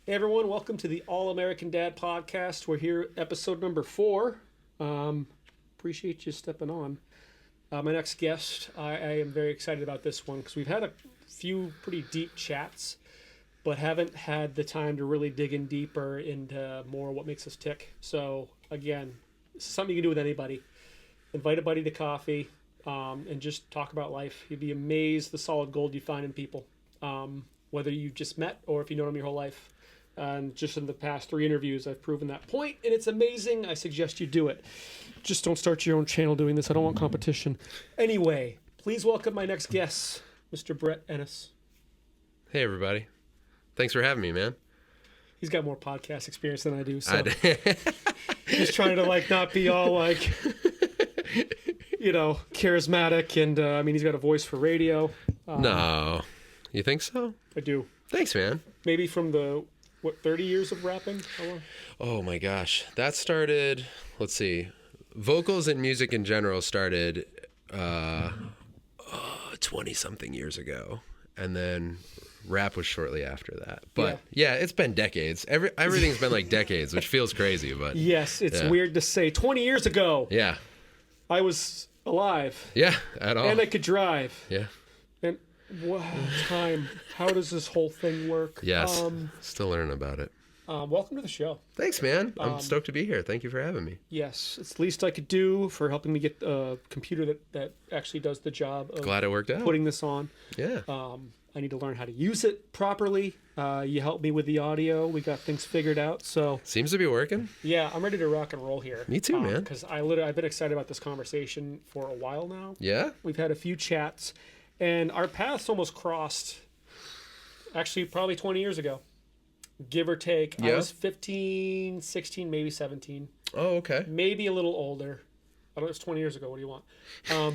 Hey everyone, welcome to the All American Dad podcast. We're here, episode number 4. Appreciate you stepping on. My next guest, I am very excited about this one because we've had a few pretty deep chats, but haven't had the time to really dig in deeper into more what makes us tick. So again, this is something you can do with anybody. Invite a buddy to coffee and just talk about life. You'd be amazed the solid gold you find in people, whether you just met or if you know them your whole life. And just in the past 3 interviews, I've proven that point, and it's amazing. I suggest you do it. Just don't start your own channel doing this. I don't want competition. Anyway, please welcome my next guest, Mr. Brett Ennis. Hey, everybody. Thanks for having me, man. He's got more podcast experience than I do, so just trying to not be all charismatic, and he's got a voice for radio. No, you think so? I do. Thanks, man. Maybe from the 30 years of rapping? How long? Oh my gosh, that started. Let's see, vocals and music in general started 20-something years ago, and then rap was shortly after that. But yeah, it's been decades. Everything's been like decades, which feels crazy. But yes, it's weird to say. 20 years ago. Yeah. I was alive. Yeah, at all. And I could drive. Yeah. And time. How does this whole thing work? Yes. Still learning about it. Welcome to the show. Thanks, man. I'm stoked to be here. Thank you for having me. Yes, it's the least I could do for helping me get a computer that actually does the job of Glad it worked out. Putting this on. Yeah. I need to learn how to use it properly. You helped me with the audio. We got things figured out. So seems to be working. Yeah, I'm ready to rock and roll here. Me too, man. Because I've been excited about this conversation for a while now. Yeah. We've had a few chats, and our paths almost crossed. Actually, probably 20 years ago, give or take. Yeah. I was 15, 16, maybe 17. Oh, okay. Maybe a little older. I don't know, it's 20 years ago. What do you want?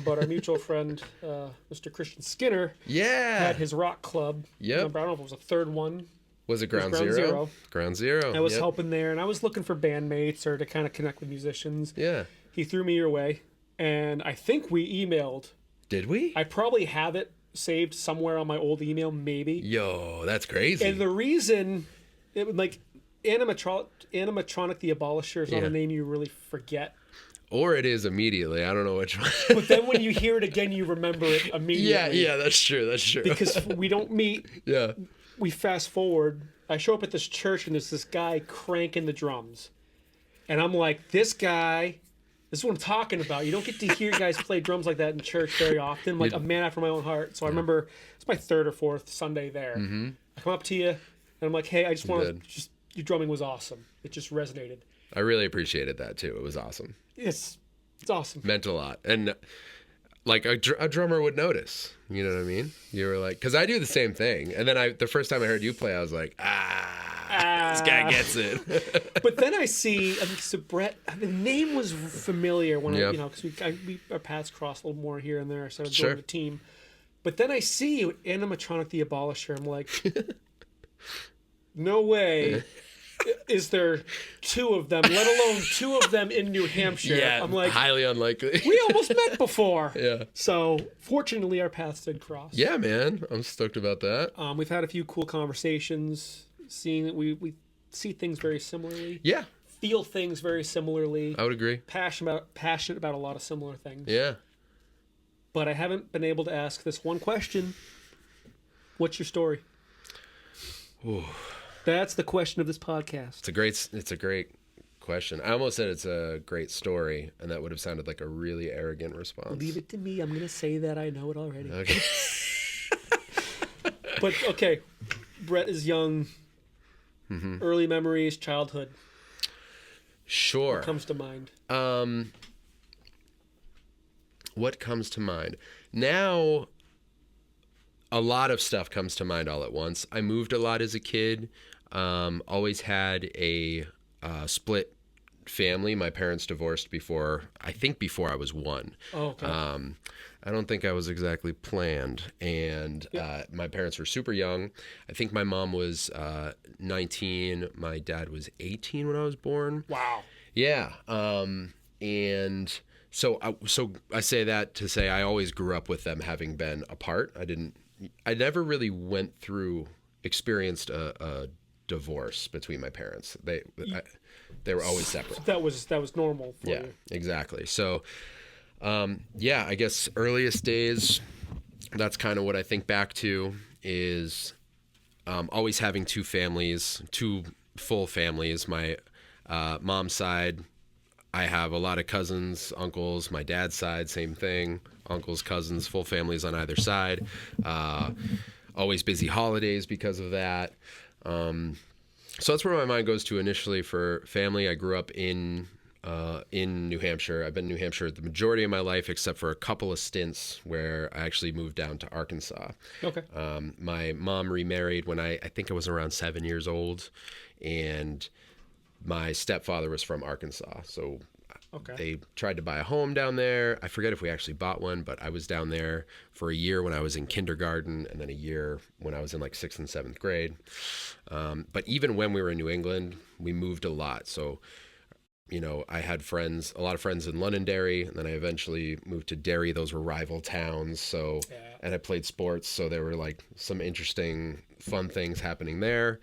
But our mutual friend, Mr. Christian Skinner, had his rock club. Yep. Remember, I don't know if it was a third one. Was it Ground Zero? Ground Zero. I was helping there, and I was looking for bandmates or to kind of connect with musicians. Yeah. He threw me your way, and I think we emailed. Did we? I probably have it saved somewhere on my old email, maybe. Yo, that's crazy. And the reason, it would Animatronic the Abolisher is not a name you really forget. Or it is immediately. I don't know which one. But then when you hear it again, you remember it immediately. Yeah, that's true. That's true. Because we don't meet. Yeah. We fast forward. I show up at this church, and there's this guy cranking the drums. And I'm like, this guy, this is what I'm talking about. You don't get to hear guys play drums like that in church very often. Like a man after my own heart. So I remember, it's my 3rd or 4th Sunday there. Mm-hmm. I come up to you, and I'm like, hey, I just want to, your drumming was awesome. It just resonated. I really appreciated that, too. It was awesome. It's awesome. Meant a lot. And like a drummer would notice. You know what I mean? You were like, because I do the same thing. And then the first time I heard you play, I was like, this guy gets it. But then I see, so Brett, the name was familiar when because our paths crossed a little more here and there. So I was joining the team. But then I see Animatronic the Abolisher. I'm like, no way. Is there 2 of them, let alone 2 of them in New Hampshire? Yeah, I'm like, highly unlikely. We almost met before. Yeah. So fortunately, our paths did cross. Yeah, man. I'm stoked about that. We've had a few cool conversations, seeing that we see things very similarly. Yeah. Feel things very similarly. I would agree. Passionate about a lot of similar things. Yeah. But I haven't been able to ask this one question. What's your story? Ooh. That's the question of this podcast. It's a great question. I almost said it's a great story, and that would have sounded like a really arrogant response. Leave it to me. I'm going to say that I know it already. Okay. But, okay. Brett is young. Mm-hmm. Early memories, childhood. Sure. What comes to mind? What comes to mind? Now, a lot of stuff comes to mind all at once. I moved a lot as a kid. Always had a split family. My parents divorced before I was 1. Oh, okay. I don't think I was exactly planned. And my parents were super young. I think my mom was 19. My dad was 18 when I was born. Wow. Yeah. And so I say that to say I always grew up with them having been apart. I never really experienced a divorce between my parents. They were always separate. That was normal for Yeah, you. exactly. So, I guess earliest days, that's kind of what I think back to is always having two full families. My mom's side, I have a lot of cousins, uncles. My dad's side, same thing. Uncles, cousins, full families on either side. Always busy holidays because of that. So that's where my mind goes to initially for family. I grew up in New Hampshire. I've been in New Hampshire the majority of my life, except for a couple of stints where I actually moved down to Arkansas. Okay. My mom remarried when I think I was around 7 years old, and my stepfather was from Arkansas. So Okay. they tried to buy a home down there. I forget if we actually bought one, but I was down there for a year when I was in kindergarten and then a year when I was in like 6th and 7th grade. But even when we were in New England, we moved a lot. So, I had a lot of friends in Londonderry, and then I eventually moved to Derry. Those were rival towns. So, Yeah. and I played sports. So there were like some interesting, fun things happening there.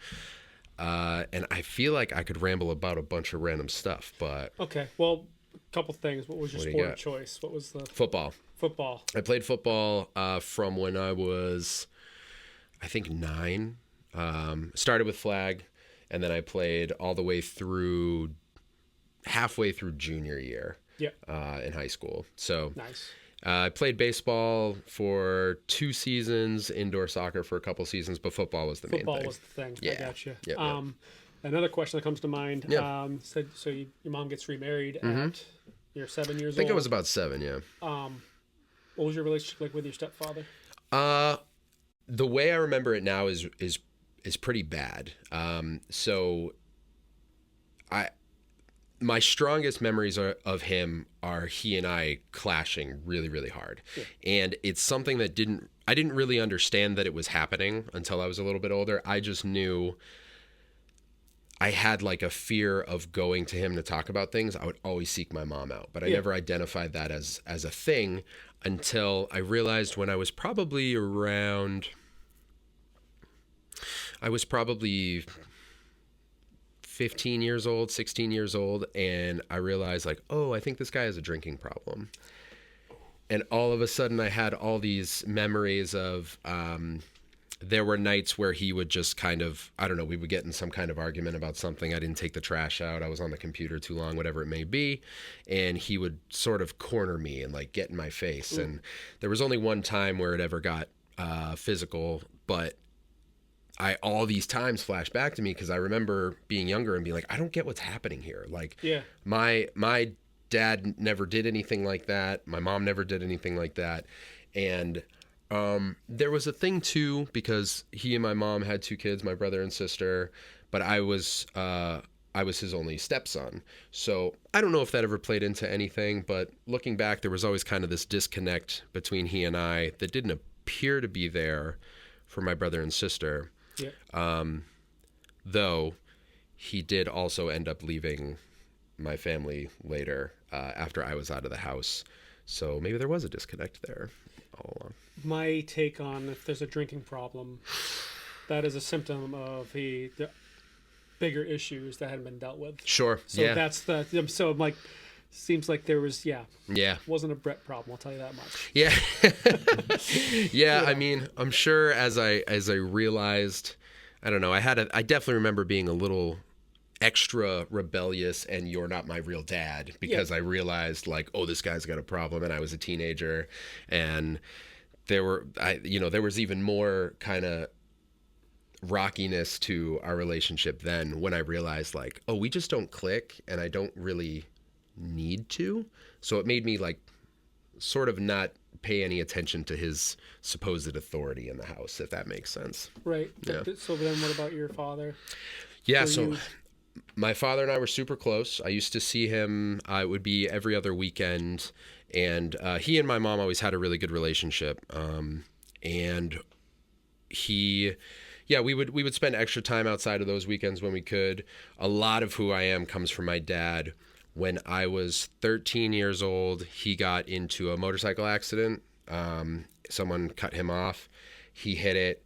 And I feel like I could ramble about a bunch of random stuff, but Okay. Well, a couple things. What was your What do you sport got? of choice? What was the football. football? I played football from when I was, I think, 9. Started with flag, and then I played all the way through, halfway through junior year Yeah. in high school. So Nice. I played baseball for 2 seasons, indoor soccer for a couple seasons, but football was the main Football thing. was the thing. I Yeah. gotcha. Yeah. Another question that comes to mind. Yeah. So your mom gets remarried at you're 7 years I think old. I was about 7, yeah. What was your relationship like with your stepfather? The way I remember it now is pretty bad. So my strongest memories of him are he and I clashing really, really hard. Yeah. And it's something that I didn't really understand that it was happening until I was a little bit older. I just knew I had like a fear of going to him to talk about things. I would always seek my mom out, but I never identified that as a thing until I realized when I was probably 15 years old, 16 years old, and I realized like, oh, I think this guy has a drinking problem. And all of a sudden I had all these memories of there were nights where he would just kind of, I don't know, we would get in some kind of argument about something. I didn't take the trash out. I was on the computer too long, whatever it may be. And he would sort of corner me and like get in my face. Ooh. And there was only one time where it ever got physical, but all these times flash back to me because I remember being younger and being like, I don't get what's happening here. Like, my dad never did anything like that. My mom never did anything like that. And there was a thing too, because he and my mom had 2 kids, my brother and sister, but I was his only stepson. So I don't know if that ever played into anything, but looking back, there was always kind of this disconnect between he and I that didn't appear to be there for my brother and sister. Yeah. Though he did also end up leaving my family later after I was out of the house. So maybe there was a disconnect there all along. My take on if there's a drinking problem, that is a symptom of the bigger issues that hadn't been dealt with. Sure. So yeah. that's so I'm like, seems like there was Yeah. wasn't a Brett problem. I'll tell you that much. Yeah. Yeah. I mean, I'm sure as I realized, I don't know, I definitely remember being a little extra rebellious and you're not my real dad because I realized like, oh, this guy's got a problem, and I was a teenager, and there was even more kind of rockiness to our relationship then when I realized like, oh, we just don't click and I don't really need to. So it made me like sort of not pay any attention to his supposed authority in the house, if that makes sense. Right. Yeah. So then what about your father? Yeah. Were So you- my father and I were super close. I used to see him. It would be every other weekend, and he and my mom always had a really good relationship. And we would spend extra time outside of those weekends when we could. A lot of who I am comes from my dad. When I was 13 years old, he got into a motorcycle accident. Someone cut him off. He hit it,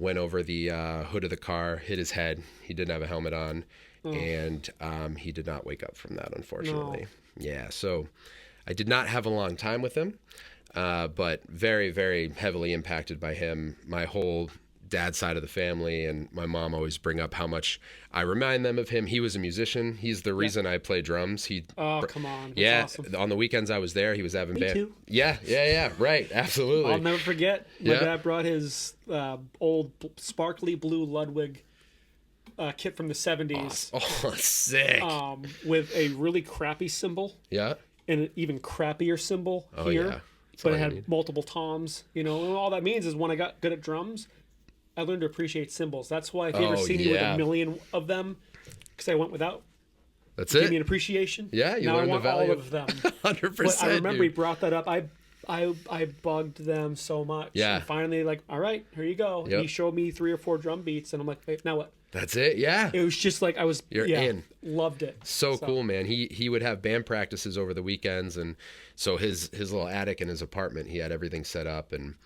went over the hood of the car, hit his head. He didn't have a helmet on, and he did not wake up from that, unfortunately. No. Yeah, so I did not have a long time with him, but very, very heavily impacted by him. My whole dad's side of the family and my mom always bring up how much I remind them of him. He was a musician. He's the reason I play drums. Oh, come on. That's awesome. On the weekends I was there, he was having Me band. too. Yeah, right. Absolutely. I'll never forget. My dad brought his old sparkly blue Ludwig kit from the 70s. Oh, sick. With a really crappy cymbal. Yeah. And an even crappier cymbal here. Yeah. But it had multiple toms, and all that means is when I got good at drums, I learned to appreciate cymbals. That's why if you ever see me with a million of them, because I went without, that's give it. me an appreciation. Yeah, you now learned I want the value all of them. 100%. But I remember he dude. brought that up. I bugged them so much. Yeah. And finally, like, all right, here you go. Yep. He showed me 3 or 4 drum beats, and I'm like, wait, now what? That's it. Yeah. It was just like You're in. Loved it. So cool, man. He would have band practices over the weekends, and so his little attic in his apartment, he had everything set up. And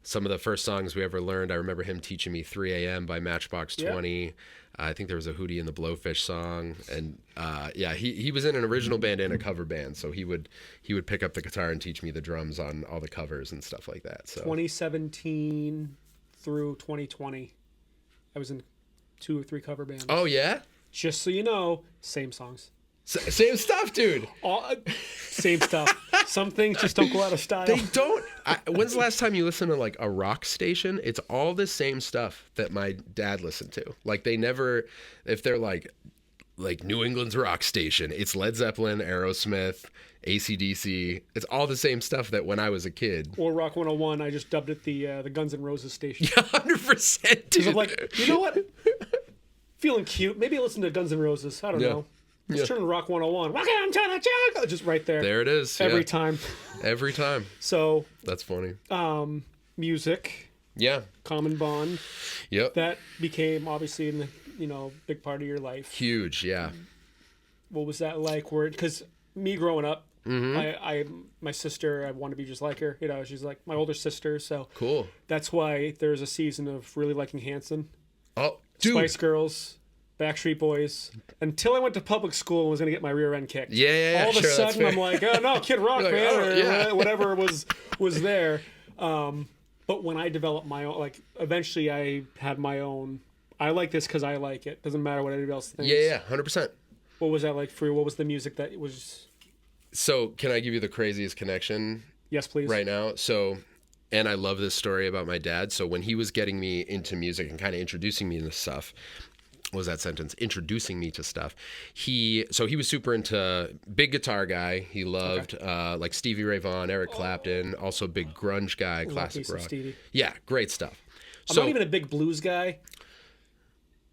some of the first songs we ever learned, I remember him teaching me 3 a.m. by Matchbox 20. I think there was a Hootie and the Blowfish song, and he was in an original band and a cover band, so he would pick up the guitar and teach me the drums on all the covers and stuff like that. So 2017 through 2020, I was in 2 or 3 cover bands. Oh yeah. Just so you know, same songs. Same stuff, dude. Same stuff. Some things just don't go out of style. They don't. When's the last time you listened to like a rock station? It's all the same stuff that my dad listened to. Like they never, if they're like New England's rock station, it's Led Zeppelin, Aerosmith, AC/DC. It's all the same stuff that when I was a kid. Or Rock 101, I just dubbed it the Guns N' Roses station. 100%, dude. I'm like, you know what? Feeling cute. Maybe listen to Guns N' Roses. I don't know. Let's turn to Rock 101. Welcome to the jungle. Just right there. There it is. Every time. Every time. So. That's funny. Music. Yeah. Common bond. Yep. That became obviously in the big part of your life. Huge. Yeah. What was that like? Because me growing up, my sister, I want to be just like her. She's like my older sister. So cool. That's why there's a season of really liking Hanson. Oh, dude. Spice Girls. Backstreet Boys, until I went to public school and was going to get my rear end kicked. Yeah. All of a sudden, I'm like, oh, no, Kid Rock, like, man, or whatever was there. But when I developed my own, like, eventually I had my own, I like this because I like it. Doesn't matter what anybody else thinks. Yeah, 100%. What was that like for you? What was the music that was... So, can I give you the craziest connection? Yes, please. Right now. So, and I love this story about my dad. So, when he was getting me into music and kind of introducing me to stuff, what was that sentence? Introducing me to stuff. He was super into big guitar guy. He loved like Stevie Ray Vaughan, Eric Clapton, also big grunge guy, classic rock. Stevie. Yeah, great stuff. I'm not even a big blues guy.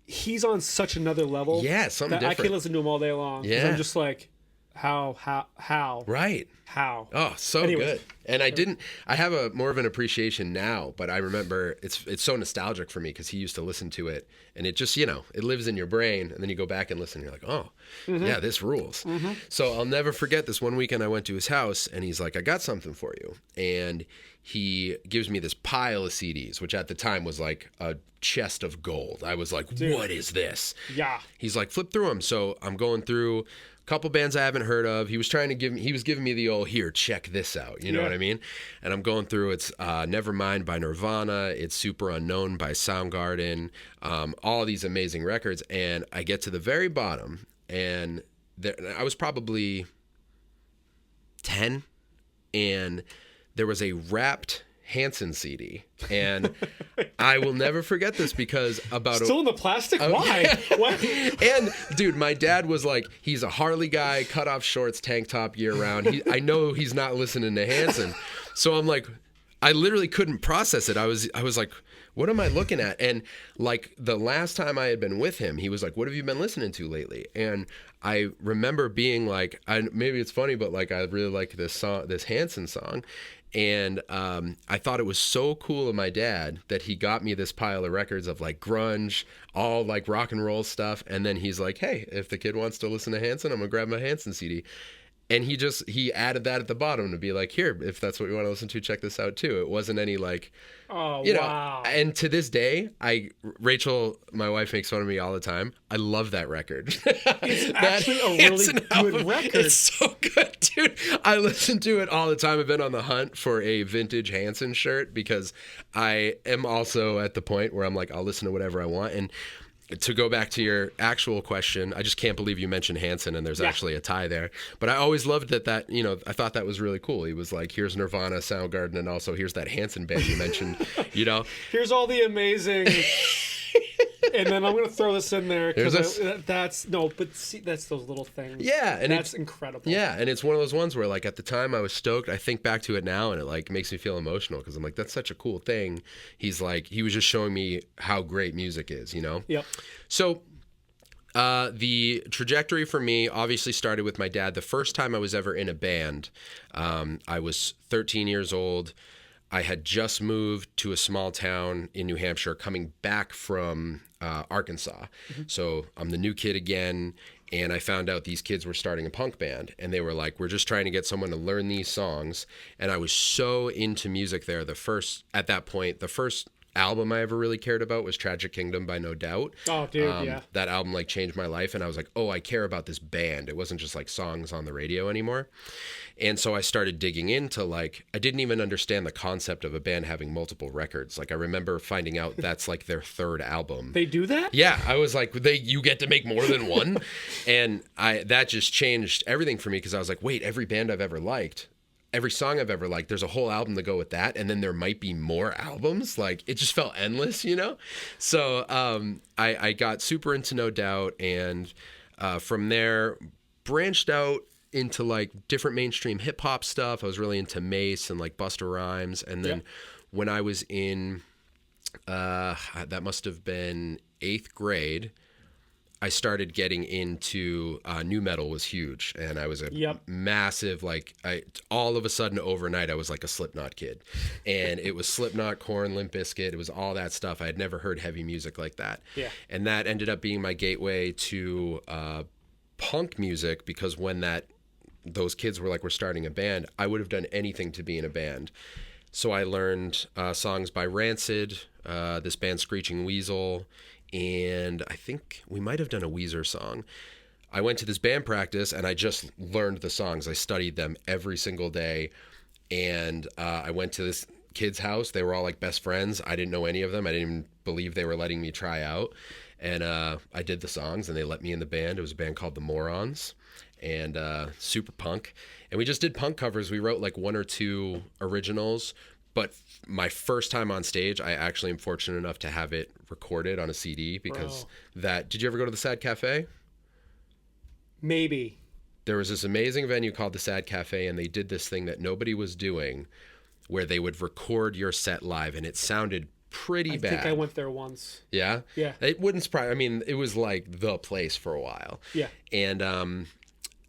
He's on such another level. Yeah, something that different. I can listen to him all day long. Yeah. I'm just like, how? Right. How? Oh, so good. And I have a more of an appreciation now, but I remember it's so nostalgic for me because he used to listen to it and it just, it lives in your brain. And then you go back and listen and you're like, oh, yeah, this rules. Mm-hmm. So I'll never forget this one weekend I went to his house and he's like, I got something for you. And he gives me this pile of CDs, which at the time was like a chest of gold. I was like, dude, what is this? Yeah. He's like, flip through them. So I'm going through couple bands I haven't heard of. He was giving me the old, here, check this out. You know what I mean? And I'm going through, it's Nevermind by Nirvana. It's Super Unknown by Soundgarden. All these amazing records. And I get to the very bottom and I was probably 10 and there was a wrapped Hanson CD, and I will never forget this because still in the plastic. Why? What? And dude, my dad was like, he's a Harley guy, cut off shorts, tank top year round. I know he's not listening to Hanson, so I'm like, I literally couldn't process it. I was like, what am I looking at? And like the last time I had been with him, he was like, what have you been listening to lately? And I remember being like, maybe it's funny, but like I really like this song, this Hanson song. And I thought it was so cool of my dad that he got me this pile of records of like grunge, all like rock and roll stuff. And then he's like, hey, if the kid wants to listen to Hanson, I'm going to grab my Hanson CD. And he added that at the bottom to be like, here, if that's what you want to listen to, check this out too. It wasn't any like, Oh, you know, wow. and to this day, Rachel, my wife, makes fun of me all the time. I love that record. It's actually a really good record. It's so good, dude. I listen to it all the time. I've been on the hunt for a vintage Hanson shirt because I am also at the point where I'm like, I'll listen to whatever I want. And to go back to your actual question, I just can't believe you mentioned Hanson and there's actually a tie there. But I always loved that, you know, I thought that was really cool. He was like, here's Nirvana, Soundgarden, and also here's that Hanson band you mentioned, you know. Here's all the amazing... And then I'm going to throw this in there because that's those little things. Yeah. And that's incredible. Yeah. And it's one of those ones where like at the time I was stoked. I think back to it now and it like makes me feel emotional because I'm like, that's such a cool thing. He was just showing me how great music is, you know? Yep. So the trajectory for me obviously started with my dad. The first time I was ever in a band, I was 13 years old. I had just moved to a small town in New Hampshire, coming back from Arkansas. Mm-hmm. So I'm the new kid again, and I found out these kids were starting a punk band, and they were like, we're just trying to get someone to learn these songs. And I was so into music there. At that point, the first album I ever really cared about was Tragic Kingdom by No Doubt. Oh, dude, yeah. That album like changed my life, and I was like, oh, I care about this band. It wasn't just like songs on the radio anymore. And so I started digging into like, I didn't even understand the concept of a band having multiple records. Like I remember finding out that's like their third album. They do that? Yeah, I was like, you get to make more than one? And that just changed everything for me because I was like, wait, every band I've ever liked, every song I've ever liked, there's a whole album to go with that, and then there might be more albums. Like it just felt endless, you know? So I got super into No Doubt, and from there branched out into like different mainstream hip hop stuff. I was really into Mace and like Busta Rhymes, and then when I was in that must have been 8th grade, I started getting into nu metal was huge, and I was a massive all of a sudden overnight I was like a Slipknot kid, and it was Slipknot, Korn, Limp Bizkit, it was all that stuff. I had never heard heavy music like that, and that ended up being my gateway to punk music because when those kids were like, we're starting a band, I would have done anything to be in a band. So I learned songs by Rancid, this band Screeching Weasel, and I think we might have done a Weezer song. I went to this band practice and I just learned the songs. I studied them every single day. And I went to this kid's house. They were all like best friends. I didn't know any of them. I didn't even believe they were letting me try out. And I did the songs and they let me in the band. It was a band called The Morons, and super punk. And we just did punk covers. We wrote like 1 or 2 originals. But my first time on stage, I actually am fortunate enough to have it recorded on a CD because did you ever go to the Sad Cafe? Maybe. There was this amazing venue called the Sad Cafe, and they did this thing that nobody was doing where they would record your set live, and it sounded pretty bad. I think I went there once. Yeah? Yeah. It wouldn't surprise. I mean, it was like the place for a while. Yeah. And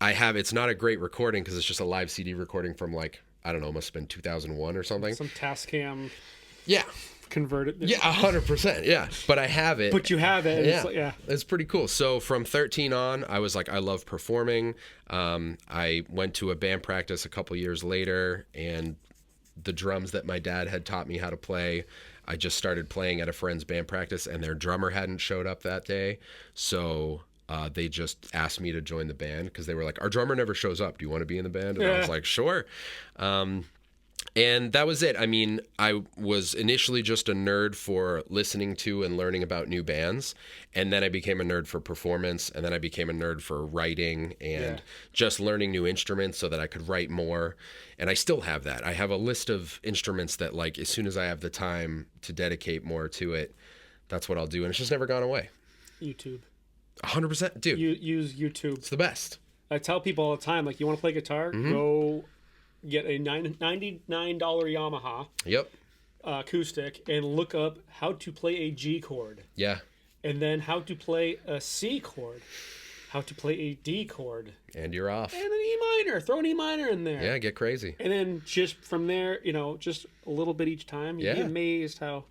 it's not a great recording because it's just a live CD recording from like, I don't know, must have been 2001 or something. Some Tascam. Yeah. Converted. Yeah, 100%. Yeah. But I have it. But you have it. Yeah. It's pretty cool. So from 13 on, I was like, I love performing. I went to a band practice a couple years later, and the drums that my dad had taught me how to play, I just started playing at a friend's band practice, and their drummer hadn't showed up that day. So they just asked me to join the band because they were like, our drummer never shows up. Do you want to be in the band? And I was like, sure. And that was it. I mean, I was initially just a nerd for listening to and learning about new bands. And then I became a nerd for performance. And then I became a nerd for writing and just learning new instruments so that I could write more. And I still have that. I have a list of instruments that, like, as soon as I have the time to dedicate more to it, that's what I'll do. And it's just never gone away. YouTube. 100%. Dude. Use YouTube. It's the best. I tell people all the time, like, you want to play guitar? Mm-hmm. Go get a $99 Yamaha acoustic and look up how to play a G chord. Yeah. And then how to play a C chord. How to play a D chord. And you're off. And an E minor. Throw an E minor in there. Yeah, get crazy. And then just from there, just a little bit each time. You'd be amazed how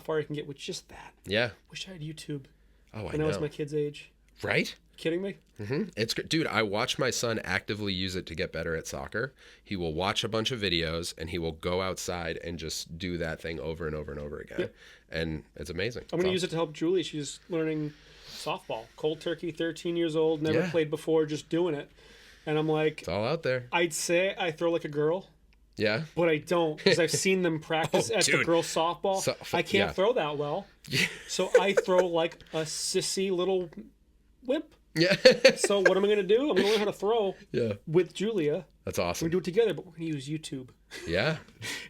far you can get with just that. Yeah. Wish I had YouTube. Oh, I know. When I was my kid's age. Right? Kidding me? It's good. Dude, I watch my son actively use it to get better at soccer. He will watch a bunch of videos and he will go outside and just do that thing over and over and over again. Yep. And it's amazing. I'm going to use it to help Julie. She's learning softball. Cold turkey, 13 years old, never played before, just doing it. And I'm like, It's all out there. I'd say I throw like a girl, Yeah. but I don't because I've seen them practice at the dude. girls' softball. I can't throw that well. So I throw like a sissy little wimp. Yeah. So what am I going to do? I'm going to learn how to throw with Julia. That's We awesome. do it together, but we're going to use YouTube Yeah.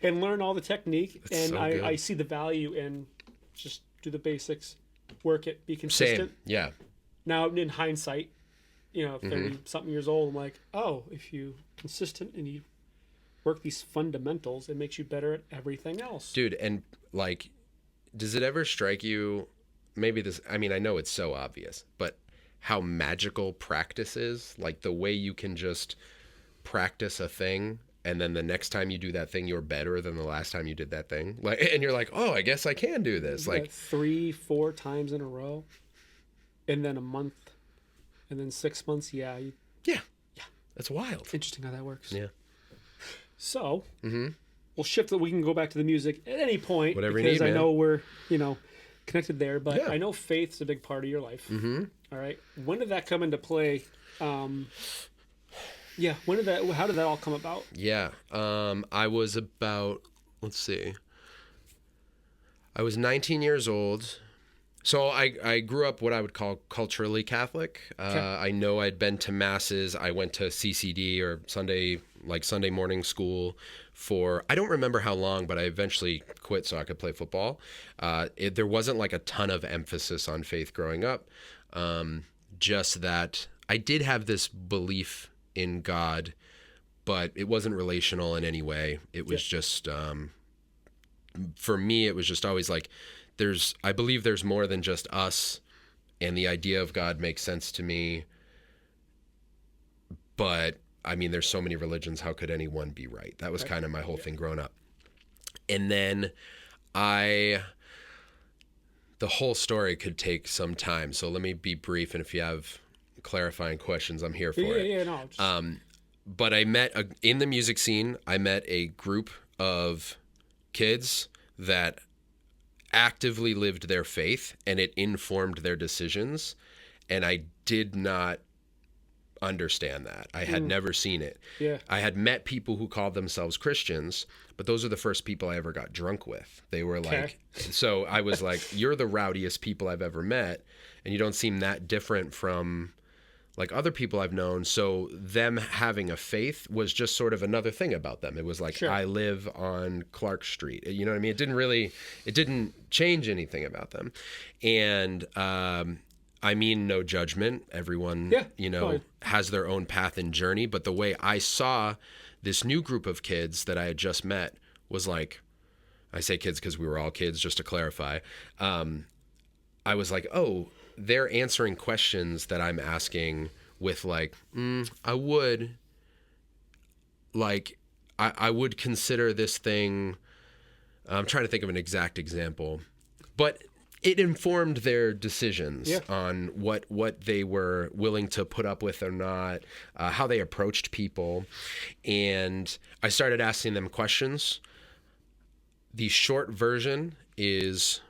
and learn all the technique. That's And so good. I see the value in just do the basics, work it, be Same. consistent. Yeah. Now, in hindsight, 30-something years old, I'm like, oh, if you consistent and you work these fundamentals, it makes you better at everything else. Dude, and like, does it ever strike you, maybe this, I mean, I know it's so obvious, but how magical practice is? Like the way you can just practice a thing and then the next time you do that thing, you're better than the last time you did that thing. Like, and you're like, oh, I guess I can do this. Like 3-4 times in a row, and then a month, and then 6 months. Yeah. That's wild. Interesting how that works. Yeah. So, we'll shift that. We can go back to the music at any point. Whatever you because need, I man. know we're, connected there, but Yeah. I know faith's a big part of your life. Mm-hmm. All right. When did that come into play? How did that all come about? Yeah. I was about, let's see. I was 19 years old. So I grew up what I would call culturally Catholic. I know I'd been to masses. I went to CCD or Sunday morning school for, I don't remember how long, but I eventually quit so I could play football. There wasn't like a ton of emphasis on faith growing up. Just that I did have this belief in God, but it wasn't relational in any way. It was just, for me, it was just always like, I believe there's more than just us, and the idea of God makes sense to me. But I mean, there's so many religions. How could anyone be right? That was kind of my whole thing growing up. And then the whole story could take some time. So let me be brief. And if you have clarifying questions, I'm here for it. Yeah, no. But I met in the music scene, I met a group of kids that actively lived their faith, and it informed their decisions. And I did not understand that. I had never seen it. Yeah. I had met people who called themselves Christians, but those are the first people I ever got drunk with. They were like, so I was like, you're the rowdiest people I've ever met, and you don't seem that different from like other people I've known. So them having a faith was just sort of another thing about them. It was like, I live on Clark Street. You know what I mean? It didn't change anything about them. And, I mean, no judgment. Everyone, has their own path and journey. But the way I saw this new group of kids that I had just met was like, I say kids because we were all kids, just to clarify. I was like, oh, they're answering questions that I'm asking with like, I would consider this thing. I'm trying to think of an exact example, but it informed their decisions on what they were willing to put up with or not, how they approached people. And I started asking them questions. The short version is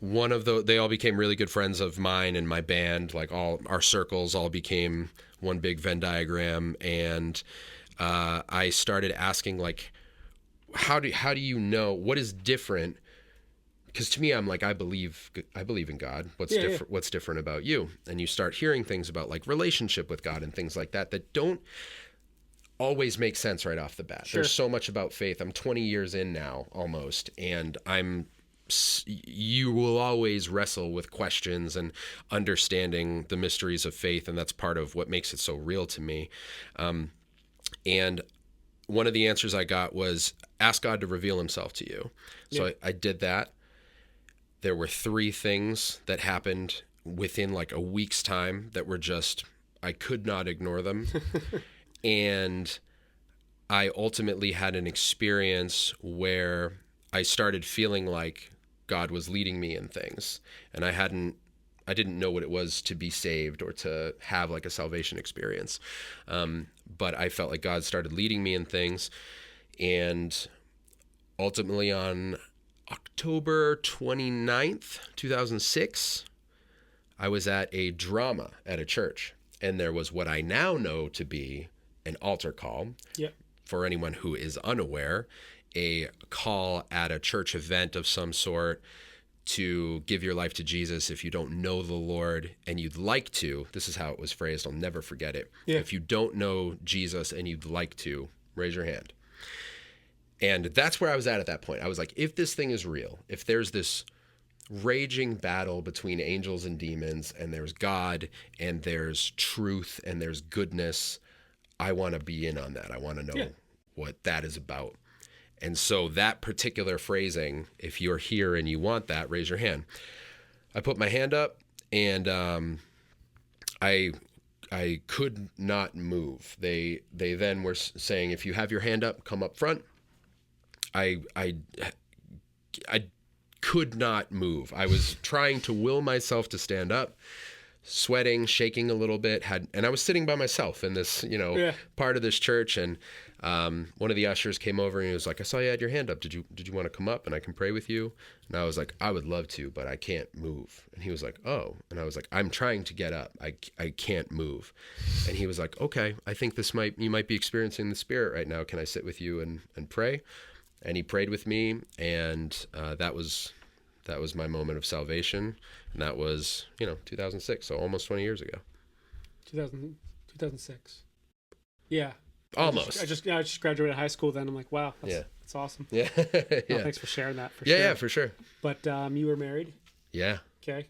they all became really good friends of mine and my band. Like all our circles all became one big Venn diagram. And I started asking like, how do you know what is different? Because to me, I'm like, I believe in God. What's different? What's different about you? And you start hearing things about like relationship with God and things like that don't always make sense right off the bat. There's so much about faith. I'm 20 years in now almost, and you will always wrestle with questions and understanding the mysteries of faith, and that's part of what makes it so real to me. And one of the answers I got was ask God to reveal himself to you. So I did that. There were 3 things that happened within like a week's time that were just, I could not ignore them. And I ultimately had an experience where I started feeling like God was leading me in things. And I hadn't didn't know what it was to be saved or to have like a salvation experience. But I felt like God started leading me in things. And ultimately on October 29th, 2006, I was at a drama at a church, and there was what I now know to be an altar call. Yep. For anyone who is unaware, a call at a church event of some sort to give your life to Jesus if you don't know the Lord and you'd like to. This is how it was phrased. I'll never forget it. Yeah. If you don't know Jesus and you'd like to, raise your hand. And that's where I was at that point. I was like, if this thing is real, if there's this raging battle between angels and demons, and there's God, and there's truth, and there's goodness, I want to be in on that. I want to know what that is about. And so that particular phrasing, if you're here and you want that, raise your hand. I put my hand up, and I could not move. They then were saying, if you have your hand up, come up front. I could not move. I was trying to will myself to stand up, sweating, shaking a little bit, and I was sitting by myself in this, part of this church. And one of the ushers came over and he was like, I saw you had your hand up. Did you want to come up and I can pray with you? And I was like, I would love to, but I can't move. And he was like, oh. And I was like, I'm trying to get up. I can't move. And he was like, okay, I think you might be experiencing the Spirit right now. Can I sit with you and pray? And he prayed with me, and that was my moment of salvation, and that was 2006, so almost 20 years ago. 2006. Yeah. Almost. I just graduated high school then. I'm like, wow, that's awesome. Yeah. No, thanks for sharing that. For sure. Yeah, for sure. But you were married? Yeah. Okay.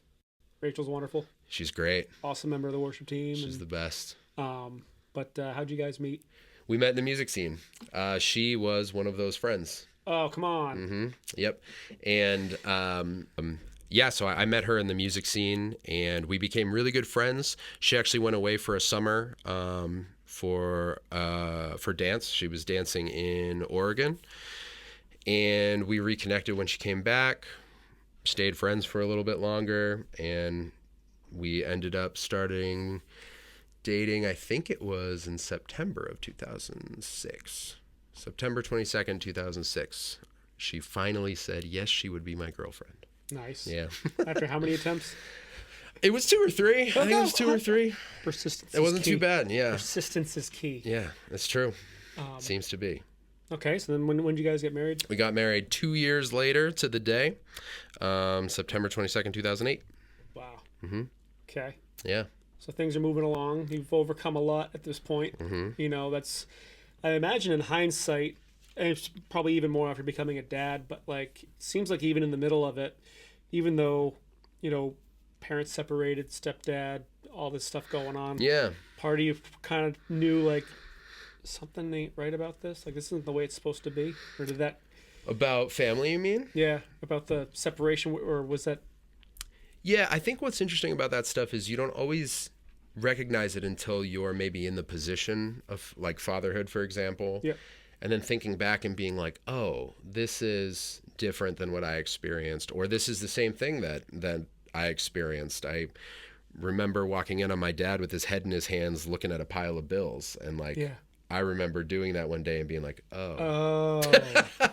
Rachel's wonderful. She's great. Awesome member of the worship team. She's the best. But how'd you guys meet? We met in the music scene. She was one of those friends. Oh, come on. Mm-hmm. Yep. And so I met her in the music scene, and we became really good friends. She actually went away for a summer for dance. She was dancing in Oregon, and we reconnected when she came back, stayed friends for a little bit longer, and we ended up starting dating. I think it was in September of 2006. September 22nd, 2006. She finally said yes, she would be my girlfriend. Nice. Yeah. After how many attempts? It was 2 or 3. I think it was 2 or 3. Persistence. It wasn't is key. too bad. Yeah. Persistence is key. Yeah, that's true. Seems to be. Okay, so then when did you guys get married? We got married 2 years later to the day, September 22nd, 2008. Wow. Mm-hmm. Okay. Yeah. So things are moving along. You've overcome a lot at this point. Mm-hmm. That's, I imagine in hindsight, and it's probably even more after becoming a dad, but like, it seems like even in the middle of it, even though, parents separated, stepdad, all this stuff going on. Yeah. Part of you kind of knew like something ain't right about this. Like this isn't the way it's supposed to be. Or did that? About family, you mean? Yeah. About the separation, or was that? Yeah, I think what's interesting about that stuff is you don't always recognize it until you're maybe in the position of like fatherhood, for example. Yeah. And then thinking back and being like, oh, this is different than what I experienced, or this is the same thing that I experienced. I remember walking in on my dad with his head in his hands looking at a pile of bills, and like I remember doing that one day and being like, oh.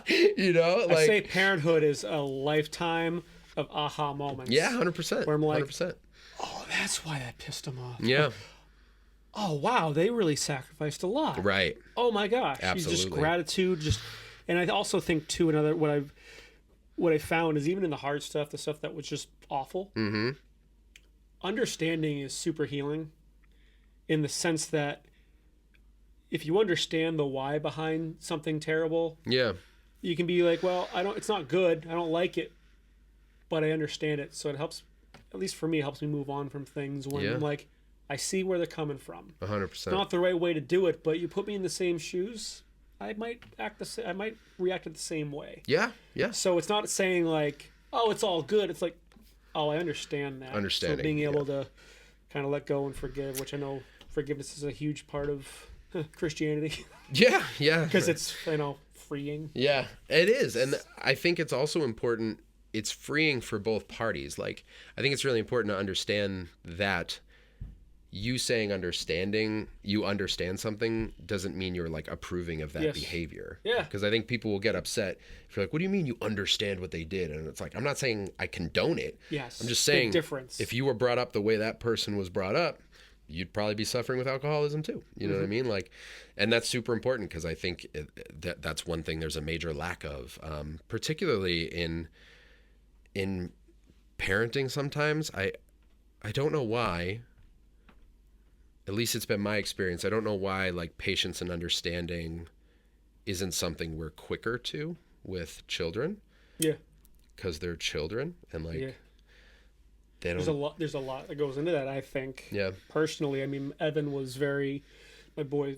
I say parenthood is a lifetime of aha moments. Yeah, 100%. Where I'm like, 100%. Oh, that's why that pissed him off. Yeah. Oh, wow, they really sacrificed a lot. Right. Oh my gosh. Absolutely. Just gratitude, and I also think too, what I found is even in the hard stuff, the stuff that was just awful, understanding is super healing, in the sense that if you understand the why behind something terrible, you can be like, well, it's not good, I don't like it, but I understand it, so it helps. At least for me, it helps me move on from things when I'm like, I see where they're coming from. 100%. It's not the right way to do it, but you put me in the same shoes, I might react the same way. Yeah. So it's not saying like, oh, it's all good. It's like, oh, I understand that. Understanding. So being able to kind of let go and forgive, which I know forgiveness is a huge part of Christianity. Yeah. Because it's, freeing. Yeah, it is. And I think it's also important it's freeing for both parties. Like, I think it's really important to understand that you saying you understand something doesn't mean you're like approving of that behavior. Yeah. Because I think people will get upset if you're like, what do you mean you understand what they did? And it's like, I'm not saying I condone it. Yes. I'm just saying, big difference. if you were brought up the way that person was brought up, you'd probably be suffering with alcoholism too. You know what I mean? Like, and that's super important, because I think that's one thing there's a major lack of, particularly in parenting sometimes. I don't know why. At least it's been my experience. I don't know why, like, patience and understanding isn't something we're quicker to with children. Yeah. Because they're children, and like, they don't. There's a lot that goes into that, I think. Yeah. Personally, I mean, Evan was my boy,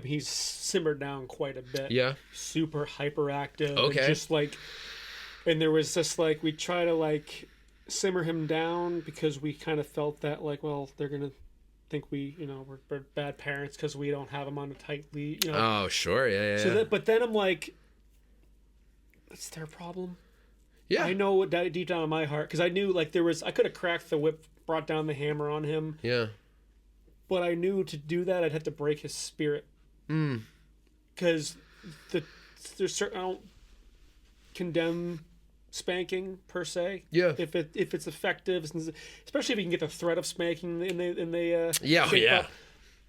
he's simmered down quite a bit. Yeah. Super hyperactive. Okay. And just like, and there was just like, we try to like simmer him down because we kind of felt that like, well, they're going to think we're bad parents because we don't have him on a tight lead. Oh, sure. Yeah. So but then I'm like, that's their problem. Yeah. I know what deep down in my heart, because I knew like I could have cracked the whip, brought down the hammer on him. Yeah. But I knew to do that, I'd have to break his spirit. Because there's certain, I don't condemn spanking per se. Yeah. If it's effective, especially if you can get the threat of spanking and they yeah.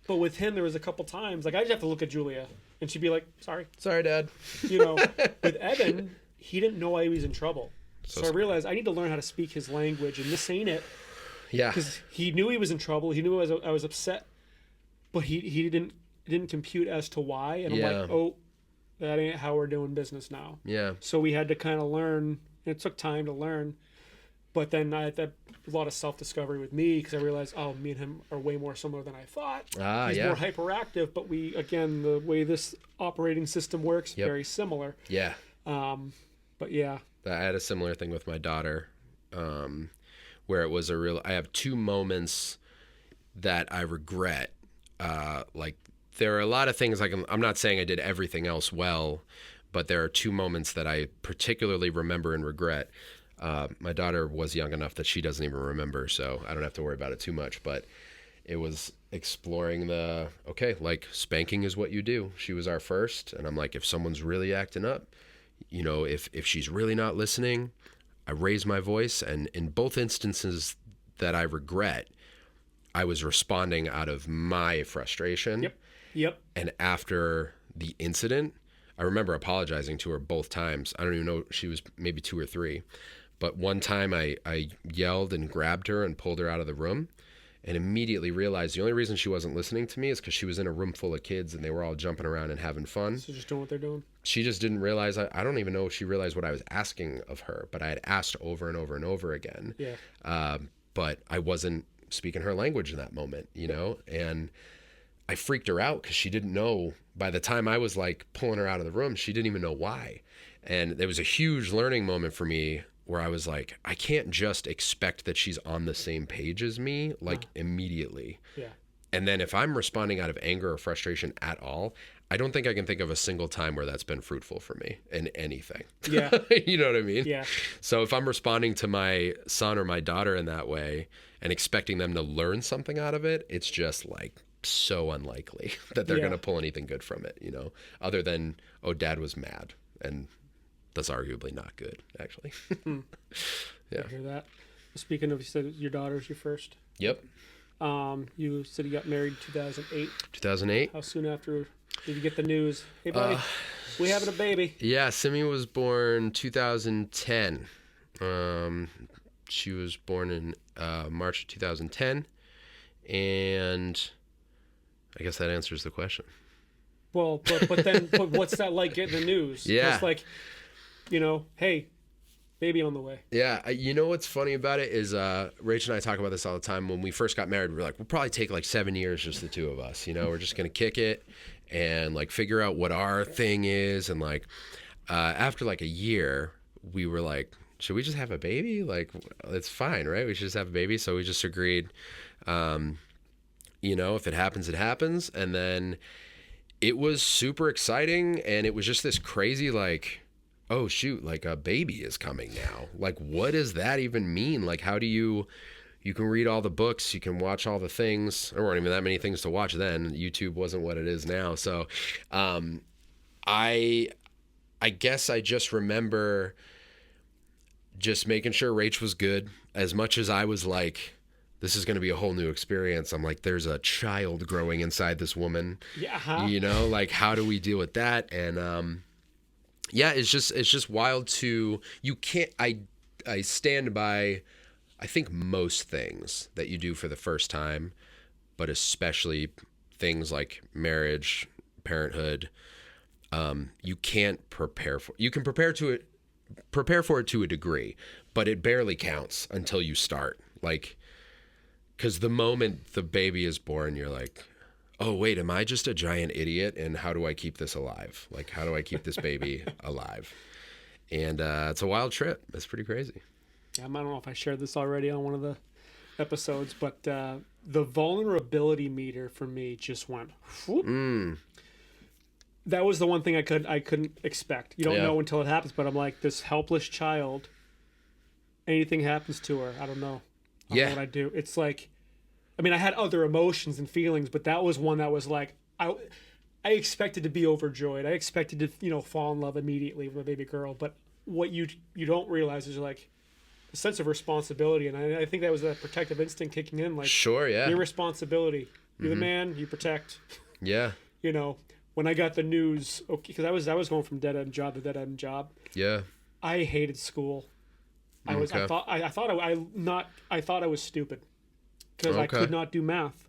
But with him, there was a couple times like I just have to look at Julia and she'd be like, "Sorry, Dad." With Evan, he didn't know why he was in trouble, so I realized I need to learn how to speak his language, and this ain't it. Yeah. Because he knew he was in trouble. He knew I was upset, but he didn't compute as to why. And I'm like, oh, that ain't how we're doing business now. Yeah. So we had to kind of learn. And it took time to learn, but then I had a lot of self-discovery with me, because I realized, oh, me and him are way more similar than I thought. He's more hyperactive, but the way this operating system works, very similar. Yeah. But yeah. I had a similar thing with my daughter, where it was I have two moments that I regret. Like, there are a lot of things I'm not saying I did everything else well, but there are two moments that I particularly remember and regret. My daughter was young enough that she doesn't even remember, so I don't have to worry about it too much. But it was exploring spanking is what you do. She was our first, and I'm like, if someone's really acting up, if she's really not listening, I raise my voice. And in both instances that I regret, I was responding out of my frustration. Yep. And after the incident, I remember apologizing to her both times. I don't even know, she was maybe 2 or 3. But one time I yelled and grabbed her and pulled her out of the room, and immediately realized the only reason she wasn't listening to me is because she was in a room full of kids and they were all jumping around and having fun. So just doing what they're doing? She just didn't realize. I don't even know if she realized what I was asking of her, but I had asked over and over and over again. Yeah. But I wasn't speaking her language in that moment, and I freaked her out because she didn't know. By the time I was like pulling her out of the room, she didn't even know why. And there was a huge learning moment for me where I was like, I can't just expect that she's on the same page as me, immediately. Yeah. And then if I'm responding out of anger or frustration at all, I don't think I can think of a single time where that's been fruitful for me in anything. Yeah. You know what I mean? Yeah. So if I'm responding to my son or my daughter in that way and expecting them to learn something out of it, it's just like so unlikely that they're going to pull anything good from it, other than, oh, Dad was mad. And that's arguably not good, actually. Yeah. I hear that. Speaking of, you said your daughter's your first. Yep. You said you got married 2008. 2008. How soon after did you get the news? Hey, buddy, we having a baby. Yeah, Simi was born 2010. She was born in March of 2010, and I guess that answers the question. Well, but what's that like getting the news? Yeah. It's like, hey, baby on the way. Yeah. What's funny about it is Rach and I talk about this all the time. When we first got married, we were like, we'll probably take like 7 years, just the two of us. We're just going to kick it and like figure out what our thing is. And like after like a year, we were like, should we just have a baby? Like, it's fine, right? We should just have a baby. So we just agreed, if it happens, it happens. And then it was super exciting, and it was just this crazy, like, oh shoot, like a baby is coming now. Like, what does that even mean? Like, how do you can read all the books, you can watch all the things. There weren't even that many things to watch then. YouTube wasn't what it is now. So I guess I just remember just making sure Rach was good. As much as I was like, this is going to be a whole new experience, I'm like, there's a child growing inside this woman. Yeah. You know, like, how do we deal with that? And yeah, it's just wild to, you can't, I stand by, I think most things that you do for the first time, but especially things like marriage, parenthood, you can't prepare for. You can prepare for it to a degree, but it barely counts until you start. Like, because the moment the baby is born, you're like, oh wait, am I just a giant idiot? And how do I keep this alive? Like, how do I keep this baby alive? And it's a wild trip. It's pretty crazy. I don't know if I shared this already on one of the episodes, but the vulnerability meter for me just went whoop. That was the one thing I couldn't expect. You don't know until it happens, but I'm like, this helpless child, anything happens to her, I don't know. I don't know what I do. It's like, I mean, I had other emotions and feelings, but that was one that was like, I expected to be overjoyed. I expected to, fall in love immediately with a baby girl. But what you don't realize is like a sense of responsibility. And I think that was that protective instinct kicking in. Like, sure, yeah. Your responsibility. You're the man, you protect. Yeah. When I got the news, okay, because I was going from dead end job to dead end job. Yeah. I hated school. I thought I was stupid because I could not do math,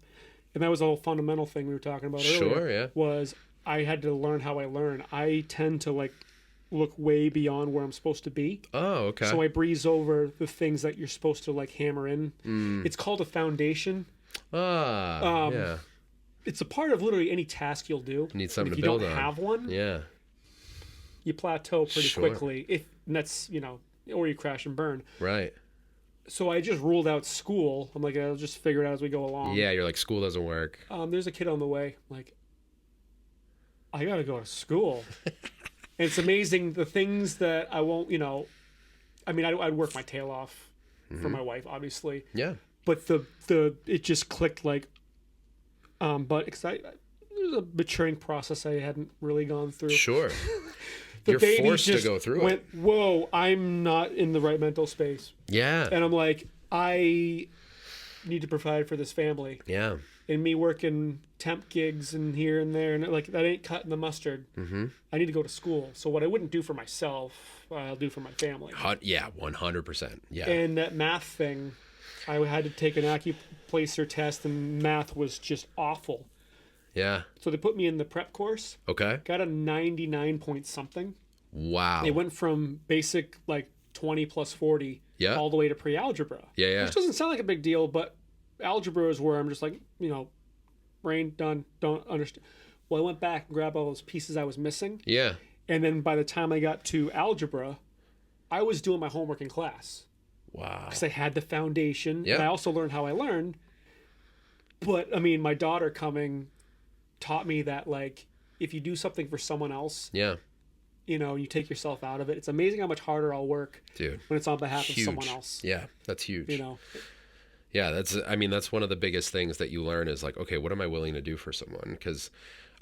and that was a whole fundamental thing we were talking about earlier. Sure, yeah. Was I had to learn how I learn. I tend to look way beyond where I'm supposed to be. Oh, okay. So I breeze over the things that you're supposed to hammer in. It's called a foundation. Yeah. It's a part of literally any task you'll do. You need something if to build on. If you don't have one, yeah, you plateau pretty quickly. And that's or you crash and burn. Right. So I just ruled out school. I'm like, I'll just figure it out as we go along. Yeah, you're like, school doesn't work. There's a kid on the way. Like, I gotta go to school. And it's amazing the things that I won't. I mean, I'd work my tail off for my wife, obviously. Yeah. But it just clicked like. But because there's a maturing process I hadn't really gone through. Sure. The You're baby forced just to go through went, it. Whoa, I'm not in the right mental space. Yeah. And I'm like, I need to provide for this family. Yeah. And me working temp gigs and here and there, and like that ain't cutting the mustard. Mm-hmm. I need to go to school. So what I wouldn't do for myself, I'll do for my family. Yeah, 100%. Yeah. And that math thing, I had to take an acuplacer test, and math was just awful. Yeah. So they put me in the prep course. Okay. Got a 99 point something. Wow. It went from basic 20 plus 40 all the way to pre-algebra. Yeah. Which doesn't sound like a big deal, but algebra is where I'm just like, brain done, don't understand. Well, I went back and grabbed all those pieces I was missing. Yeah. And then by the time I got to algebra, I was doing my homework in class. Wow. Because I had the foundation. Yeah. And I also learned how I learned. But, I mean, my daughter coming taught me that, if you do something for someone else, yeah, you take yourself out of it. It's amazing how much harder I'll work, dude, when it's on behalf of someone else. Yeah, that's huge. Yeah, that's one of the biggest things that you learn is okay, what am I willing to do for someone? Because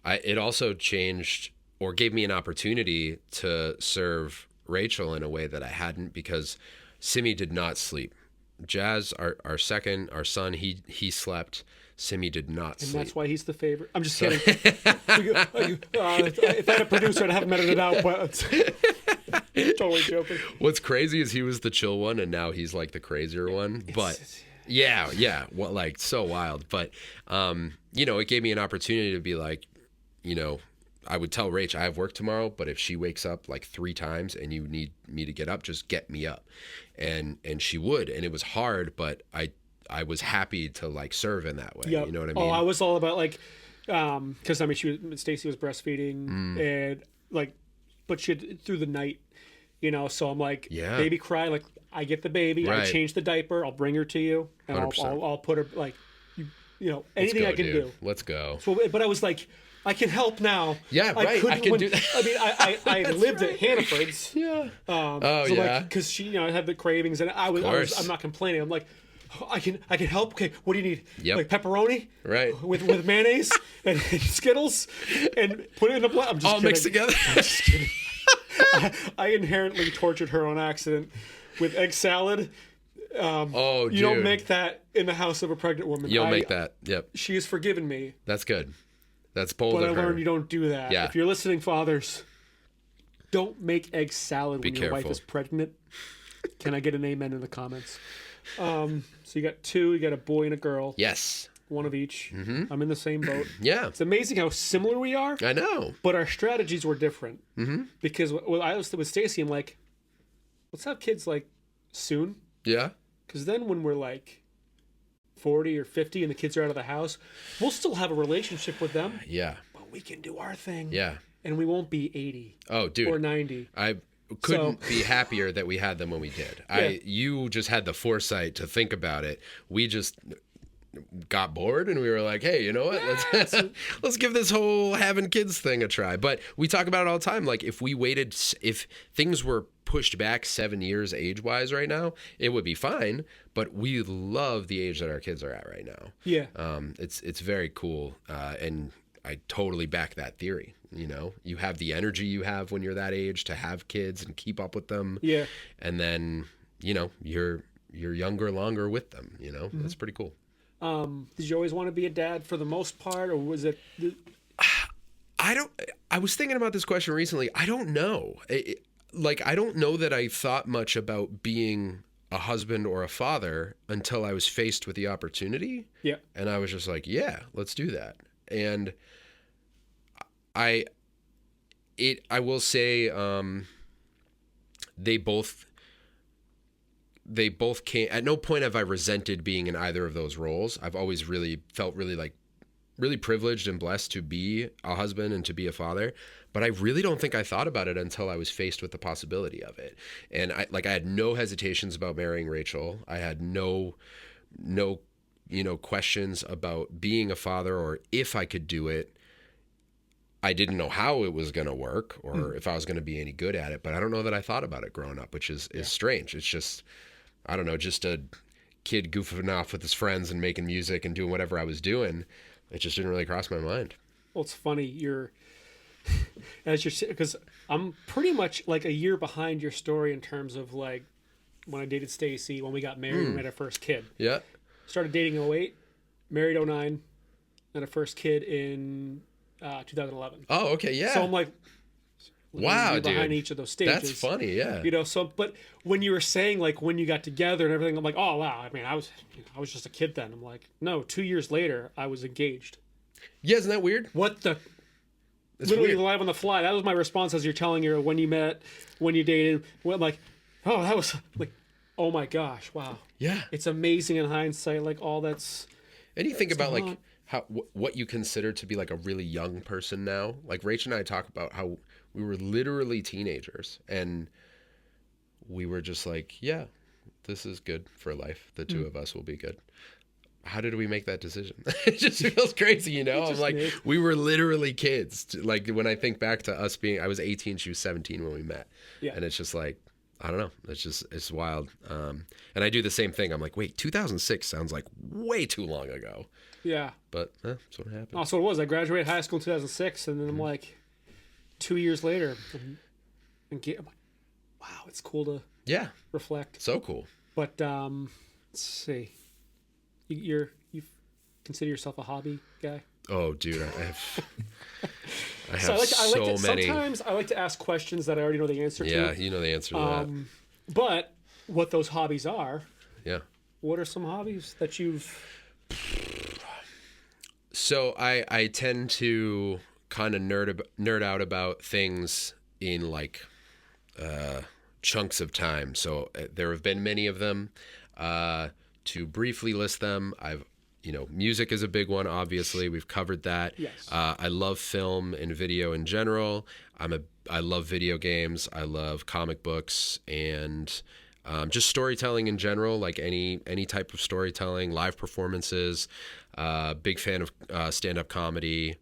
it also changed or gave me an opportunity to serve Rachel in a way that I hadn't, because Simi did not sleep. Jazz, our son, he slept. Simi did not sleep. And that's why he's the favorite. I'm just kidding. If I had a producer, I'd have him edit it out, but totally joking. What's crazy is he was the chill one, and now he's the crazier one. But yeah. So wild. But, it gave me an opportunity to be I would tell Rach, I have work tomorrow, but if she wakes up 3 times and you need me to get up, just get me up. And she would. And it was hard, but I was happy to serve in that way. Yep. You know what I mean? Oh, I was all about because Stacy was breastfeeding and but she had through the night, so I'm baby cry, I get the baby, right. I change the diaper, I'll bring her to you, and 100%. I'll put her anything I can dude. do. Let's go. So, but I was like, I can help now. Yeah, right. I can do that. I mean, I lived at Hannaford's. Yeah. Because she, had the cravings, and I'm not complaining. I'm like, I can help. Okay, what do you need? Yep. Like pepperoni, right? With mayonnaise and Skittles, and put it in a blender. I'm just all mixed together. I'm just kidding. I inherently tortured her on accident with egg salad. Dude. You don't make that in the house of a pregnant woman. You don't make that. Yep. She has forgiven me. That's good. That's bold of her. But I learned you don't do that. Yeah. If you're listening, fathers, don't make egg salad when your wife careful. is pregnant. Can I get an amen in the comments? So you got two. You got a boy and a girl. Yes. One of each. Mm-hmm. I'm in the same boat. Yeah. It's amazing how similar we are. I know. But our strategies were different. Mm-hmm. Because when I was with Stacy, I'm like, let's have kids like soon. Yeah. Because then when we're like 40 or 50 and the kids are out of the house, we'll still have a relationship with them. Yeah. But we can do our thing. Yeah. And we won't be 80. Oh, dude. Or 90. I couldn't be happier that we had them when we did. Yeah. You just had the foresight to think about it. We just got bored and we were like, hey, you know what? Let's give this whole having kids thing a try. But we talk about it all the time. Like if things were pushed back 7 years age-wise right now, it would be fine. But we love the age that our kids are at right now. Yeah. It's very cool. And I totally back that theory. You have the energy you have when you're that age to have kids and keep up with them. Yeah. And then, you're younger longer with them, Mm-hmm. That's pretty cool. Did you always want to be a dad for the most part, or was it? I was thinking about this question recently. I don't know. I don't know that I thought much about being a husband or a father until I was faced with the opportunity. Yeah. And I was just like, yeah, let's do that. And I will say, they both came. At no point have I resented being in either of those roles. I've always really felt really privileged and blessed to be a husband and to be a father. But I really don't think I thought about it until I was faced with the possibility of it. And I had no hesitations about marrying Rachel. I had no questions about being a father or if I could do it. I didn't know how it was going to work or if I was going to be any good at it. But I don't know that I thought about it growing up, which is strange. It's just, I don't know, just a kid goofing off with his friends and making music and doing whatever I was doing. It just didn't really cross my mind. Well, it's funny. Because I'm pretty much like a year behind your story in terms of like when I dated Stacy, when we got married and had our first kid. Yeah. Started dating in 2008, married 2009, and a first kid in 2011. Oh, okay, yeah. So I'm like, wow, dude. Behind each of those stages. That's funny, yeah. But when you were saying like when you got together and everything, I'm like, oh wow. I mean, I was just a kid then. I'm like, no, 2 years later, I was engaged. Yeah, isn't that weird? What the? It's literally weird. live on the fly. That was my response as you're telling her when you met, when you dated. I'm like, oh, that was like, oh my gosh, wow. Yeah. It's amazing in hindsight, like all that's. And you think about like what you consider to be like a really young person now. Like Rachel and I talk about how we were literally teenagers and we were just like, yeah, this is good for life. The two of us will be good. How did we make that decision? It just feels crazy, I'm like, we were literally kids. Like when I think back to us I was 18, she was 17 when we met. Yeah. And it's just like, I don't know. It's wild. And I do the same thing. I'm like, wait, 2006 sounds like way too long ago. Yeah. But that's what happened. Oh, so it was. I graduated high school in 2006, and then I'm like, 2 years later, I'm like, wow, it's cool to reflect. So cool. But let's see. You consider yourself a hobby guy? Oh, dude, I have so many. Sometimes I like to ask questions that I already know the answer to. Yeah, you know the answer to that. But what those hobbies are? Yeah. What are some hobbies that you've? So I tend to kind of nerd out about things in like chunks of time. So there have been many of them. To briefly list them, music is a big one. Obviously, we've covered that. Yes. I love film and video in general. I love video games. I love comic books, and just storytelling in general, like any type of storytelling, live performances. Big fan of stand-up comedy.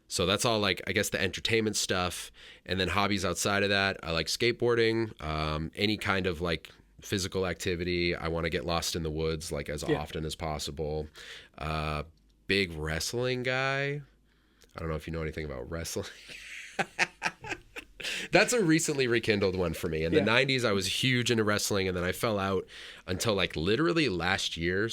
So that's all, like, I guess, the entertainment stuff. And then hobbies outside of that, I like skateboarding, any kind of like physical activity. I want to get lost in the woods like as often as possible. Big wrestling guy. I don't know if you know anything about wrestling. That's a recently rekindled one for me. In the 90s, I was huge into wrestling, and then I fell out until like literally last year.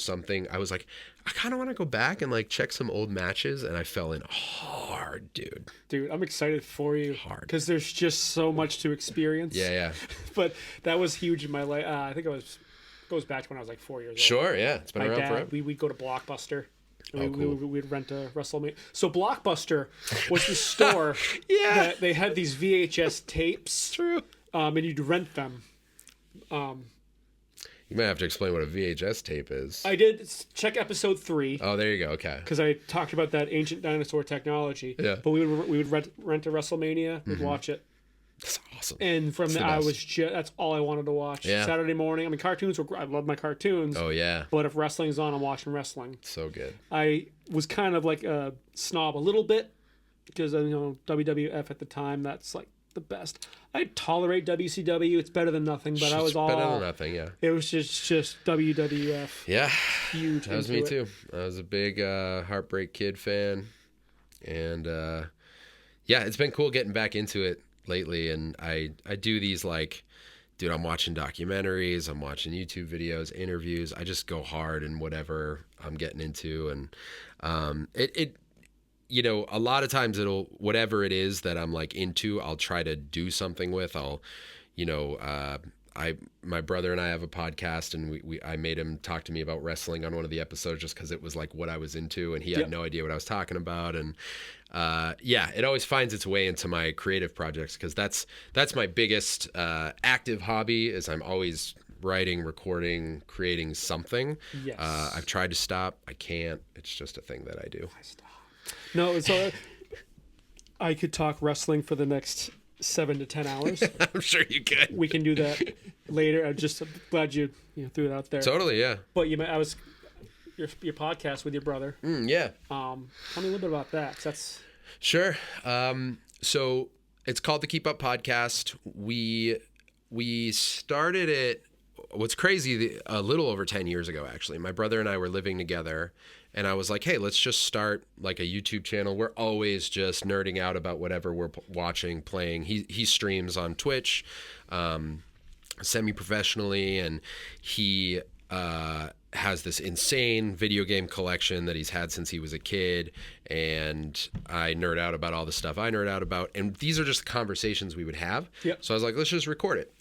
I was like, I kind of want to go back and like check some old matches, and I fell in hard, dude. Dude, I'm excited for you. Hard. Because there's just so much to experience. Yeah. But that was huge in my life. I think goes back to when I was like 4 years old. Sure, yeah. It's been My around dad, forever. we'd go to Blockbuster. Cool. We'd rent a WrestleMania. So Blockbuster was the store that they had these VHS tapes. True. And you'd rent them. You might have to explain what a VHS tape is. I did check episode 3. Oh, there you go. Okay. Because I talked about that ancient dinosaur technology. Yeah. But we would rent a WrestleMania. We'd watch it. That's awesome. And from there, I was that's all I wanted to watch. Yeah. Saturday morning. I mean, cartoons were. I love my cartoons. Oh yeah. But if wrestling's on, I'm watching wrestling. So good. I was kind of like a snob a little bit because WWF at the time. That's like the best. I tolerate WCW. It's better than nothing. But I was all better than nothing. Yeah. It was just WWF. Yeah. Huge. That was me too. I was a big Heartbreak Kid fan, and it's been cool getting back into it lately. And I do these like, dude, I'm watching documentaries, I'm watching YouTube videos, interviews. I just go hard in whatever I'm getting into, and it a lot of times whatever it is that I'm like into, I'll try to do something with. My brother and I have a podcast, and I made him talk to me about wrestling on one of the episodes just because it was like what I was into, and he had no idea what I was talking about. And it always finds its way into my creative projects because that's my biggest active hobby. Is I'm always writing, recording, creating something. Yes. I've tried to stop. I can't. It's just a thing that I do. No, so I could talk wrestling for the next 7 to 10 hours. I'm sure you could. We can do that later. I'm just glad you threw it out there. Totally, yeah. But your podcast with your brother. Yeah. Tell me a little bit about that. 'Cause that's sure. So it's called the Keep Up Podcast. We started it. What's crazy? A little over 10 years ago, actually. My brother and I were living together. And I was like, hey, let's just start like a YouTube channel. We're always just nerding out about whatever we're watching, playing. He streams on Twitch semi-professionally, and he has this insane video game collection that he's had since he was a kid. And I nerd out about all the stuff I nerd out about. And these are just conversations we would have. Yep. So I was like, let's just record it.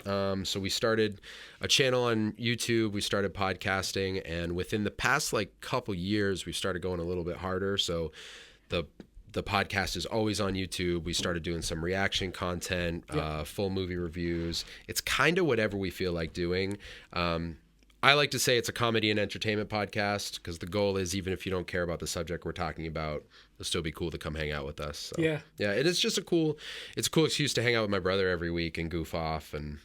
So we started a channel on YouTube. We started podcasting. And within the past like couple years, we started going a little bit harder. So the podcast is always on YouTube. We started doing some reaction content, full movie reviews. It's kind of whatever we feel like doing. I like to say it's a comedy and entertainment podcast because the goal is, even if you don't care about the subject we're talking about, it'll still be cool to come hang out with us. So, yeah, it is just a cool excuse to hang out with my brother every week and goof off and,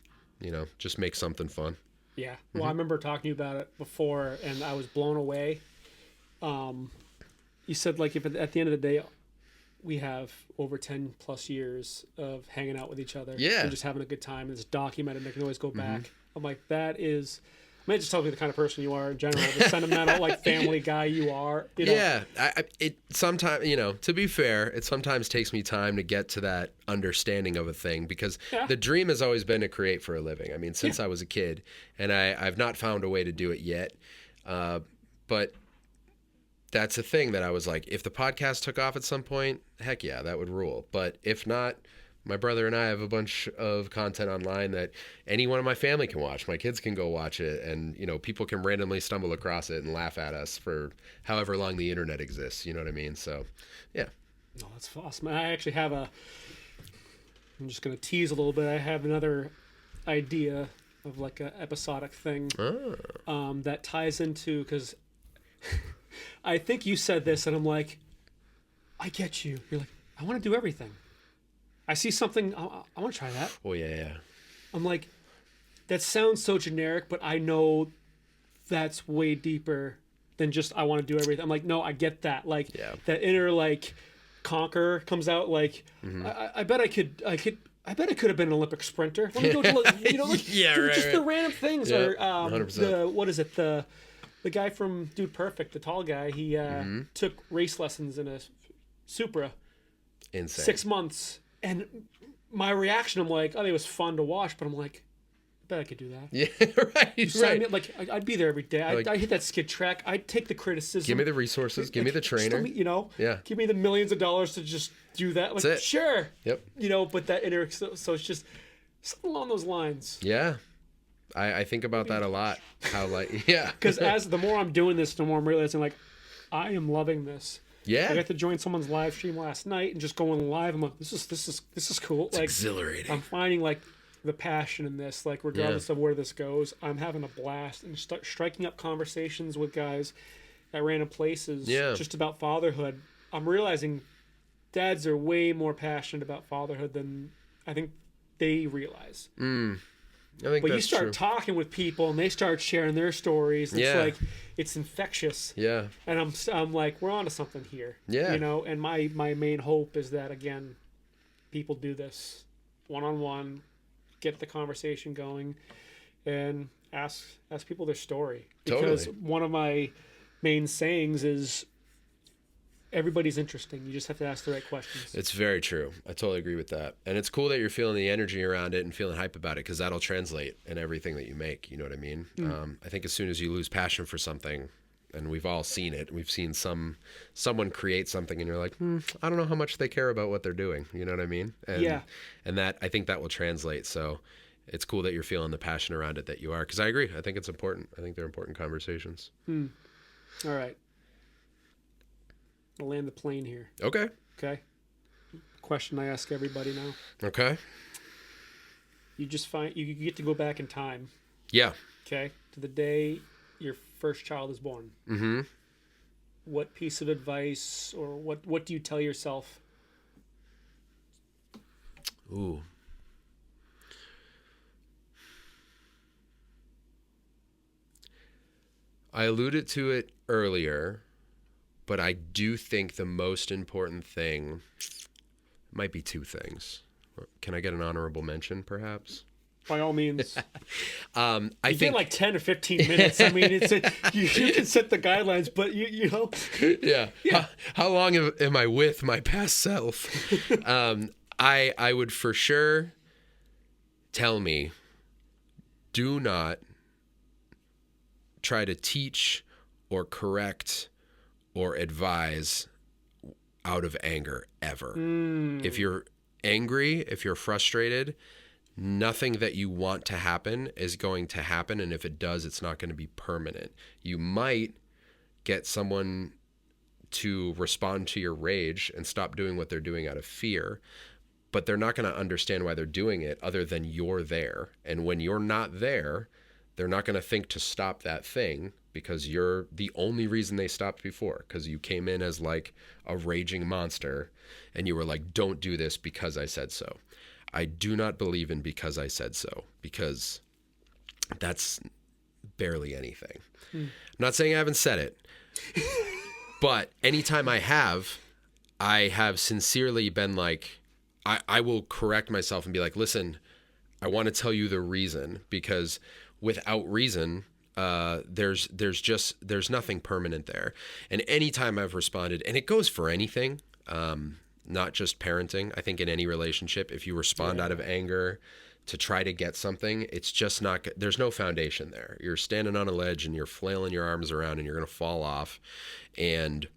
just make something fun. Yeah. Well, I remember talking to you about it before, and I was blown away. You said, like, if at the end of the day, we have over 10 plus years of hanging out with each other and just having a good time, and it's documented, and I can always go back. I'm like, that is... I mean, it just tells me the kind of person you are in general, the sentimental, like, family guy you are. Yeah. It sometimes, to be fair, it sometimes takes me time to get to that understanding of a thing because the dream has always been to create for a living. I mean, since I was a kid, and I've not found a way to do it yet. But that's a thing that I was like, if the podcast took off at some point, heck yeah, that would rule. But if not, my brother and I have a bunch of content online that anyone in my family can watch. My kids can go watch it, and people can randomly stumble across it and laugh at us for however long the internet exists. You know what I mean? So, yeah. No, that's awesome. I actually have I'm just going to tease a little bit. I have another idea of like an episodic thing that ties into, because I think you said this, and I'm like, I get you. You're like, I want to do everything. I see something, I want to try that. Oh, yeah. I'm like, that sounds so generic, but I know that's way deeper than just I want to do everything. I'm like, no, I get that. Like that inner like conqueror comes out. Like I bet I could. I bet I could have been an Olympic sprinter. Let me go to just the random things. Or 100%. what is it? The guy from Dude Perfect, the tall guy. He took race lessons in a Supra. Insane. 6 months, and my reaction, I'm like, oh, it was fun to watch, but I'm like, I bet I could do that. Yeah, right. Like I'd be there every day. I'd hit that skid track. I'd take the criticism. Give me the resources. Give me the trainer. Give me the millions of dollars to just do that. Like, that's it. Sure. Yep. But that inner, so it's just something along those lines. Yeah. I think about that a lot. How Because the more I'm doing this, the more I'm realizing like, I am loving this. Yeah. I got to join someone's live stream last night and just going live. I'm like, this is cool. It's exhilarating. I'm finding like the passion in this, like regardless of where this goes, I'm having a blast and start striking up conversations with guys at random places just about fatherhood. I'm realizing dads are way more passionate about fatherhood than I think they realize. I think but you that's start true. talking with people and they start sharing their stories. And it's like it's infectious. Yeah. And I'm like, we're onto something here. Yeah. And my main hope is that again, people do this one-on-one, get the conversation going, and ask people their story. Because one of my main sayings is everybody's interesting. You just have to ask the right questions. It's very true. I totally agree with that. And it's cool that you're feeling the energy around it and feeling hype about it, because that'll translate in everything that you make. You know what I mean? I think as soon as you lose passion for something, and we've all seen it, we've seen someone create something and you're like, I don't know how much they care about what they're doing. You know what I mean? And, and that, I think that will translate. So it's cool that you're feeling the passion around it that you are, because I agree. I think it's important. I think they're important conversations. All right. I'll land the plane here. Okay. Question I ask everybody now. Okay. You get to go back in time. Yeah. Okay. To the day your first child is born. Mm-hmm. What piece of advice or what do you tell yourself? Ooh. I alluded to it earlier, but I do think the most important thing might be two things. Can I get an honorable mention, perhaps? By all means. I think get like 10 or 15 minutes. I mean, you can set the guidelines, but you know. Yeah. How long am I with my past self? I would for sure tell me, do not try to teach or correct or advise out of anger ever. If you're angry, if you're frustrated, nothing that you want to happen is going to happen. And if it does, it's not going to be permanent. You might get someone to respond to your rage and stop doing what they're doing out of fear, but they're not going to understand why they're doing it other than you're there. And when you're not there, they're not going to think to stop that thing, because you're the only reason they stopped before, because you came in as like a raging monster and you were like, don't do this because I said so. I do not believe in because I said so, because that's barely anything. I'm not saying I haven't said it, but anytime I have sincerely been like, I will correct myself and be like, listen, I want to tell you the reason, because without reason, there's nothing permanent there. And anytime I've responded, and it goes for anything, not just parenting. I think in any relationship, if you respond out of anger to try to get something, it's just not good. There's no foundation there. You're standing on a ledge and you're flailing your arms around and you're going to fall off. And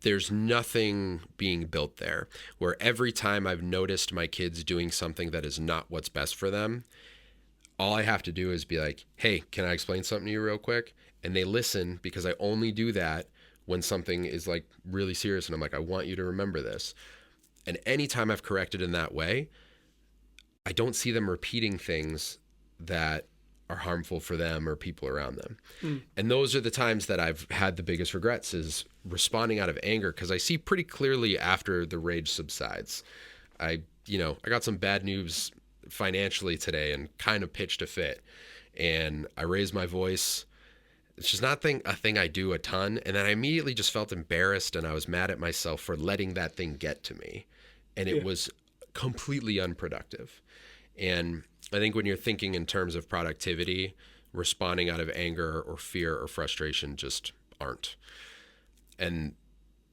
there's nothing being built there. Where every time I've noticed my kids doing something that is not what's best for them, all I have to do is be like, hey, can I explain something to you real quick? And they listen, because I only do that when something is like really serious. And I'm like, I want you to remember this. And anytime I've corrected in that way, I don't see them repeating things that are harmful for them or people around them. And those are the times that I've had the biggest regrets, is responding out of anger, because I see pretty clearly after the rage subsides. I got some bad news financially today and kind of pitched a fit. And I raised my voice. It's just not a thing I do a ton. And then I immediately just felt embarrassed, and I was mad at myself for letting that thing get to me. And it was completely unproductive. And I think when you're thinking in terms of productivity, responding out of anger or fear or frustration just aren't. And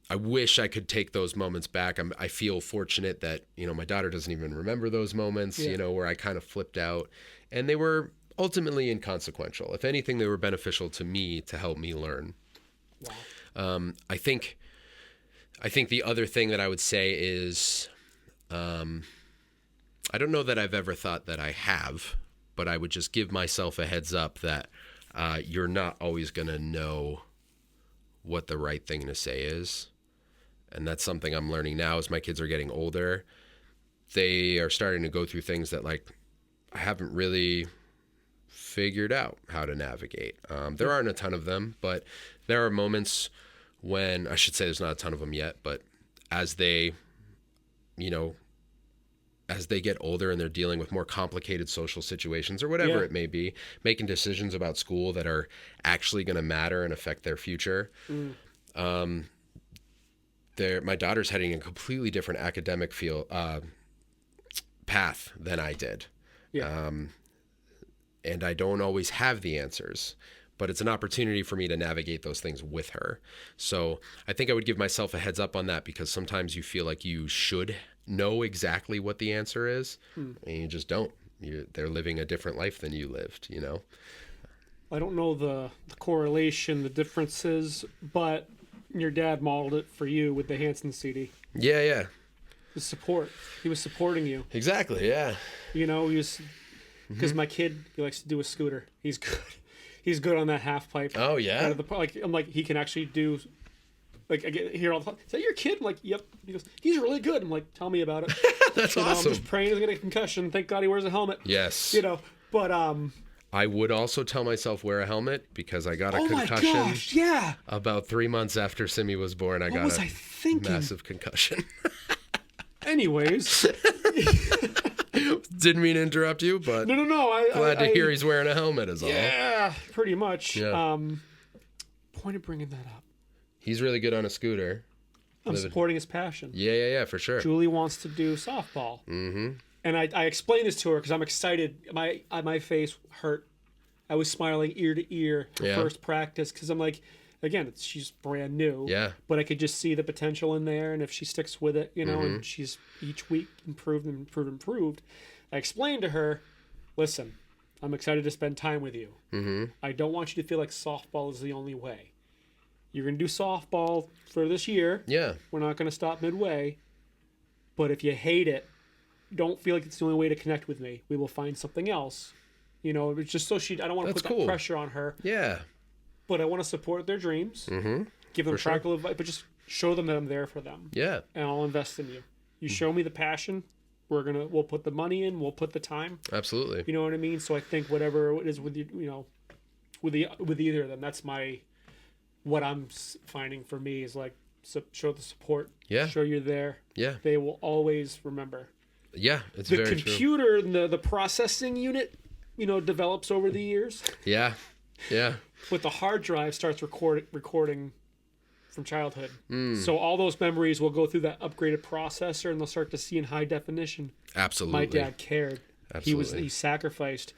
I wish I could take those moments back. I feel fortunate that, my daughter doesn't even remember those moments, where I kind of flipped out, and they were ultimately inconsequential. If anything, they were beneficial to me to help me learn. Wow. I think the other thing that I would say is, I don't know that I've ever thought that I have, but I would just give myself a heads up that you're not always going to know what the right thing to say is. And that's something I'm learning now as my kids are getting older. They are starting to go through things that I haven't really figured out how to navigate. There aren't a ton of them, but there are moments when, I should say there's not a ton of them yet, but as they get older and they're dealing with more complicated social situations or whatever it may be, making decisions about school that are actually going to matter and affect their future. My daughter's heading in a completely different academic path than I did. And I don't always have the answers, but it's an opportunity for me to navigate those things with her. So I think I would give myself a heads up on that, because sometimes you feel like you should know exactly what the answer is, and you just don't. They're living a different life than you lived, I don't know the correlation, the differences, but your dad modeled it for you with the Hanson CD. Yeah. The support. He was supporting you. Exactly, yeah. He was, because my kid, he likes to do a scooter. He's good. He's good on that half pipe. Oh, yeah? Out of the, I'm like, he can actually do, I get here all the time. Is that your kid? I'm like, yep. He goes, he's really good. I'm like, tell me about it. That's awesome. I'm just praying he's going to get a concussion. Thank God he wears a helmet. Yes. But I would also tell myself wear a helmet, because I got a concussion. Oh my gosh, yeah. About 3 months after Simi was born, I got a massive concussion. Anyways. Didn't mean to interrupt you, but no. Glad to hear he's wearing a helmet is all. Yeah, pretty much. Yeah. Point of bringing that up. He's really good on a scooter. I'm supporting his passion. Yeah, for sure. Julie wants to do softball. Mm-hmm. And I explained this to her because I'm excited. My face hurt. I was smiling ear to ear first practice, because I'm like, again, she's brand new. Yeah. But I could just see the potential in there, and if she sticks with it, and she's each week improved. I explained to her, listen, I'm excited to spend time with you. Mm-hmm. I don't want you to feel like softball is the only way. You're going to do softball for this year. Yeah. We're not going to stop midway. But if you hate it, don't feel like it's the only way to connect with me. We will find something else. It's just so I don't want to put that pressure on her. Yeah. But I want to support their dreams. Mm-hmm. Give them practical advice, but just show them that I'm there for them. Yeah. And I'll invest in you. You show me the passion, we'll put the money in, we'll put the time. Absolutely. You know what I mean? So I think whatever it is with you, with either of them, that's what I'm finding for me is show the support. Yeah. Show you're there. Yeah. They will always remember. Yeah, it's the very computer true. And the processing unit, develops over the years. Yeah. But the hard drive starts recording from childhood. So all those memories will go through that upgraded processor, and they'll start to see in high definition. Absolutely. My dad cared. Absolutely. He sacrificed.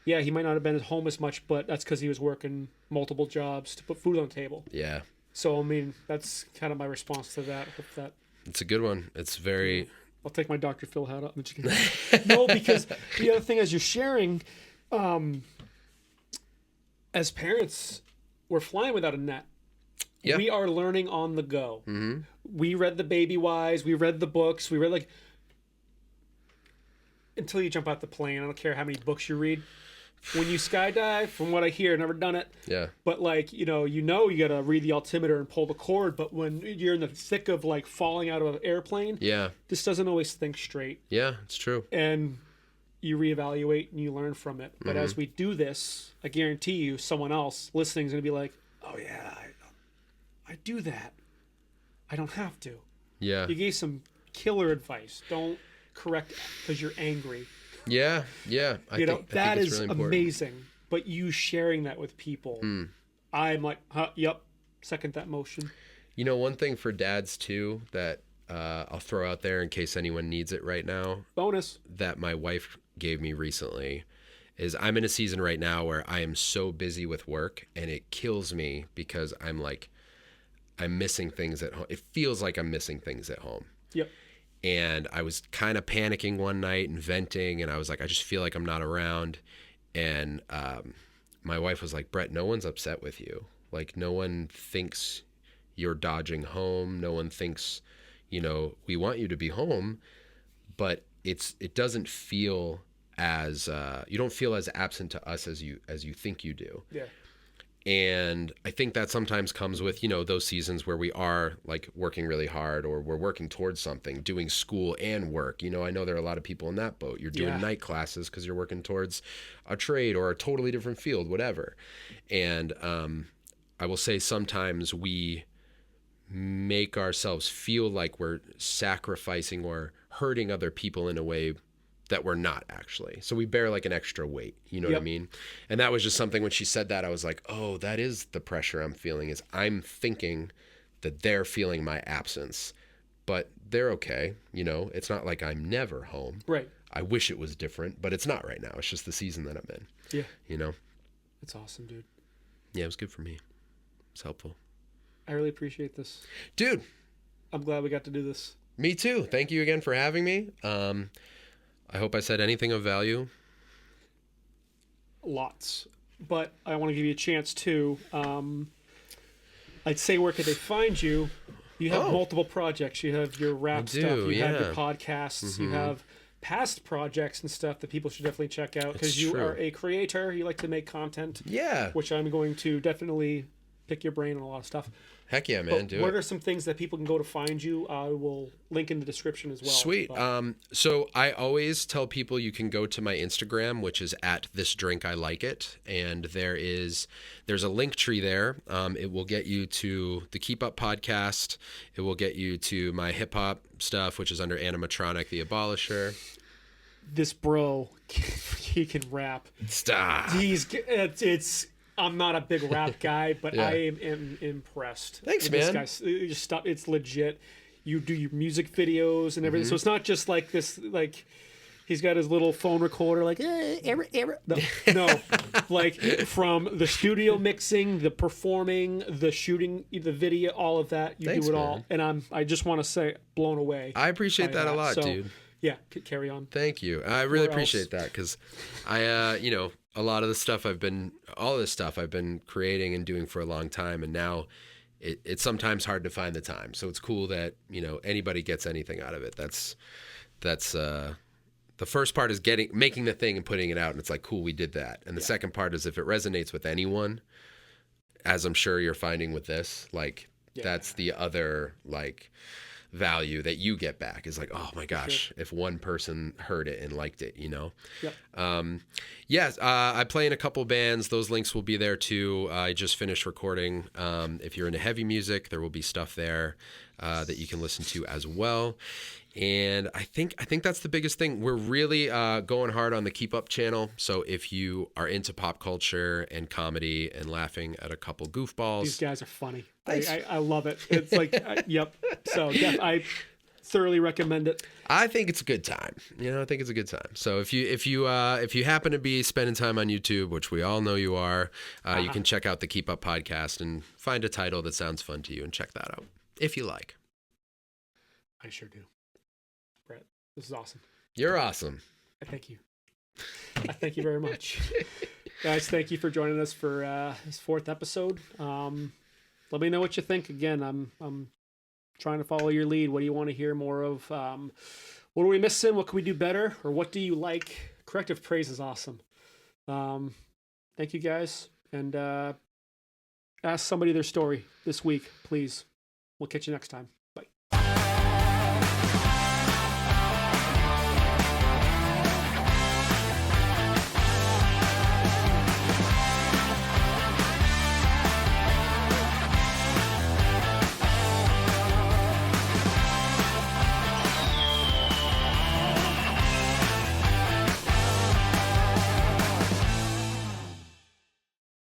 Yeah, he might not have been at home as much, but that's because he was working multiple jobs to put food on the table. Yeah. So, that's kind of my response to that. Hope that. It's a good one. It's very... I'll take my Dr. Phil hat off. No, because the other thing, as you're sharing, as parents, we're flying without a net. Yep. We are learning on the go. Mm-hmm. We read the Baby Wise. We read the books. We read until you jump out the plane. I don't care how many books you read. When you skydive, from what I hear, never done it. Yeah. But you got to read the altimeter and pull the cord. But when you're in the thick of falling out of an airplane, this doesn't always think straight. Yeah, it's true. And you reevaluate and you learn from it. But as we do this, I guarantee you, someone else listening is going to be like, "Oh yeah, I do that. I don't have to." Yeah. You gave some killer advice. Don't correct because you're angry. Yeah. I think that it's is really important. amazing. But you sharing that with people, I'm like, yep, second that motion. You know, one thing for dads too that I'll throw out there in case anyone needs it right now, Bonus. that my wife gave me recently, is I'm in a season right now where I am so busy with work and it kills me because I'm missing things at home. It feels like I'm missing things at home. Yep. And I was kind of panicking one night and venting, and I was like, I just feel like I'm not around. And my wife was like, Brett, no one's upset with you. Like, no one thinks you're dodging home. No one thinks, we want you to be home, but it doesn't feel as you don't feel as absent to us as you think you do. Yeah. And I think that sometimes comes with, those seasons where we are like working really hard, or we're working towards something, doing school and work. I know there are a lot of people in that boat. You're doing night classes because you're working towards a trade or a totally different field, whatever. And I will say sometimes we make ourselves feel like we're sacrificing or hurting other people in a way that we're not actually. So we bear like an extra weight, you know what I mean? And that was just something when she said that, I was like, oh, that is the pressure I'm feeling, is I'm thinking that they're feeling my absence, but they're okay. It's not like I'm never home. Right. I wish it was different, but it's not right now. It's just the season that I'm in. Yeah. It's awesome, dude. Yeah, it was good for me. It's helpful. I really appreciate this. Dude. I'm glad we got to do this. Me too. Thank you again for having me. I hope I said anything of value. Lots. But I want to give you a chance to, I'd say, where could they find you? You have multiple projects. You have your rap stuff. You have your podcasts. You have past projects and stuff that people should definitely check out, because you are a creator. You like to make content. Yeah. Which I'm going to definitely pick your brain on a lot of stuff. Heck yeah, man. Do it. What are some things that people can go to find you? I will link in the description as well. Sweet. So I always tell people you can go to my Instagram, which is @thisdrinkilikeit, and there's a link tree there. It will get you to the Keep Up podcast. It will get you to my hip hop stuff, which is under Animatronic the Abolisher. This bro, he can rap. Stop. I'm not a big rap guy, but I am impressed. Thanks, man. This guy. Just stop. It's legit. You do your music videos and everything, so it's not just like this. Like he's got his little phone recorder, like no, like from the studio mixing, the performing, the shooting, the video, all of that. You Thanks, do it all, man. and I just want to say, blown away. I appreciate that a lot, dude. Yeah, carry on. Thank you. I really appreciate that, because I, a lot of the stuff all this stuff I've been creating and doing for a long time, and now it's sometimes hard to find the time. So it's cool that, anybody gets anything out of it. That's the first part is making the thing and putting it out, and it's like, cool, we did that. And the second part is if it resonates with anyone, as I'm sure you're finding with this, like that's the other value that you get back, is like, oh my gosh, if one person heard it and liked it, Yes, I play in a couple bands. Those links will be there too. I just finished recording. If you're into heavy music, there will be stuff there that you can listen to as well. And I think that's the biggest thing. We're really going hard on the Keep Up channel. So if you are into pop culture and comedy and laughing at a couple goofballs, these guys are funny. I love it. It's like, yep. So I thoroughly recommend it. I think it's a good time. I think it's a good time. So if you happen to be spending time on YouTube, which we all know you are, you can check out the Keep Up podcast and find a title that sounds fun to you and check that out if you like. I sure do. Brett, this is awesome. You're awesome. I thank you. I thank you very much. Guys, thank you for joining us for this 4th episode. Let me know what you think. Again, I'm trying to follow your lead. What do you want to hear more of? What are we missing? What can we do better? Or what do you like? Corrective praise is awesome. Thank you, guys. And ask somebody their story this week, please. We'll catch you next time.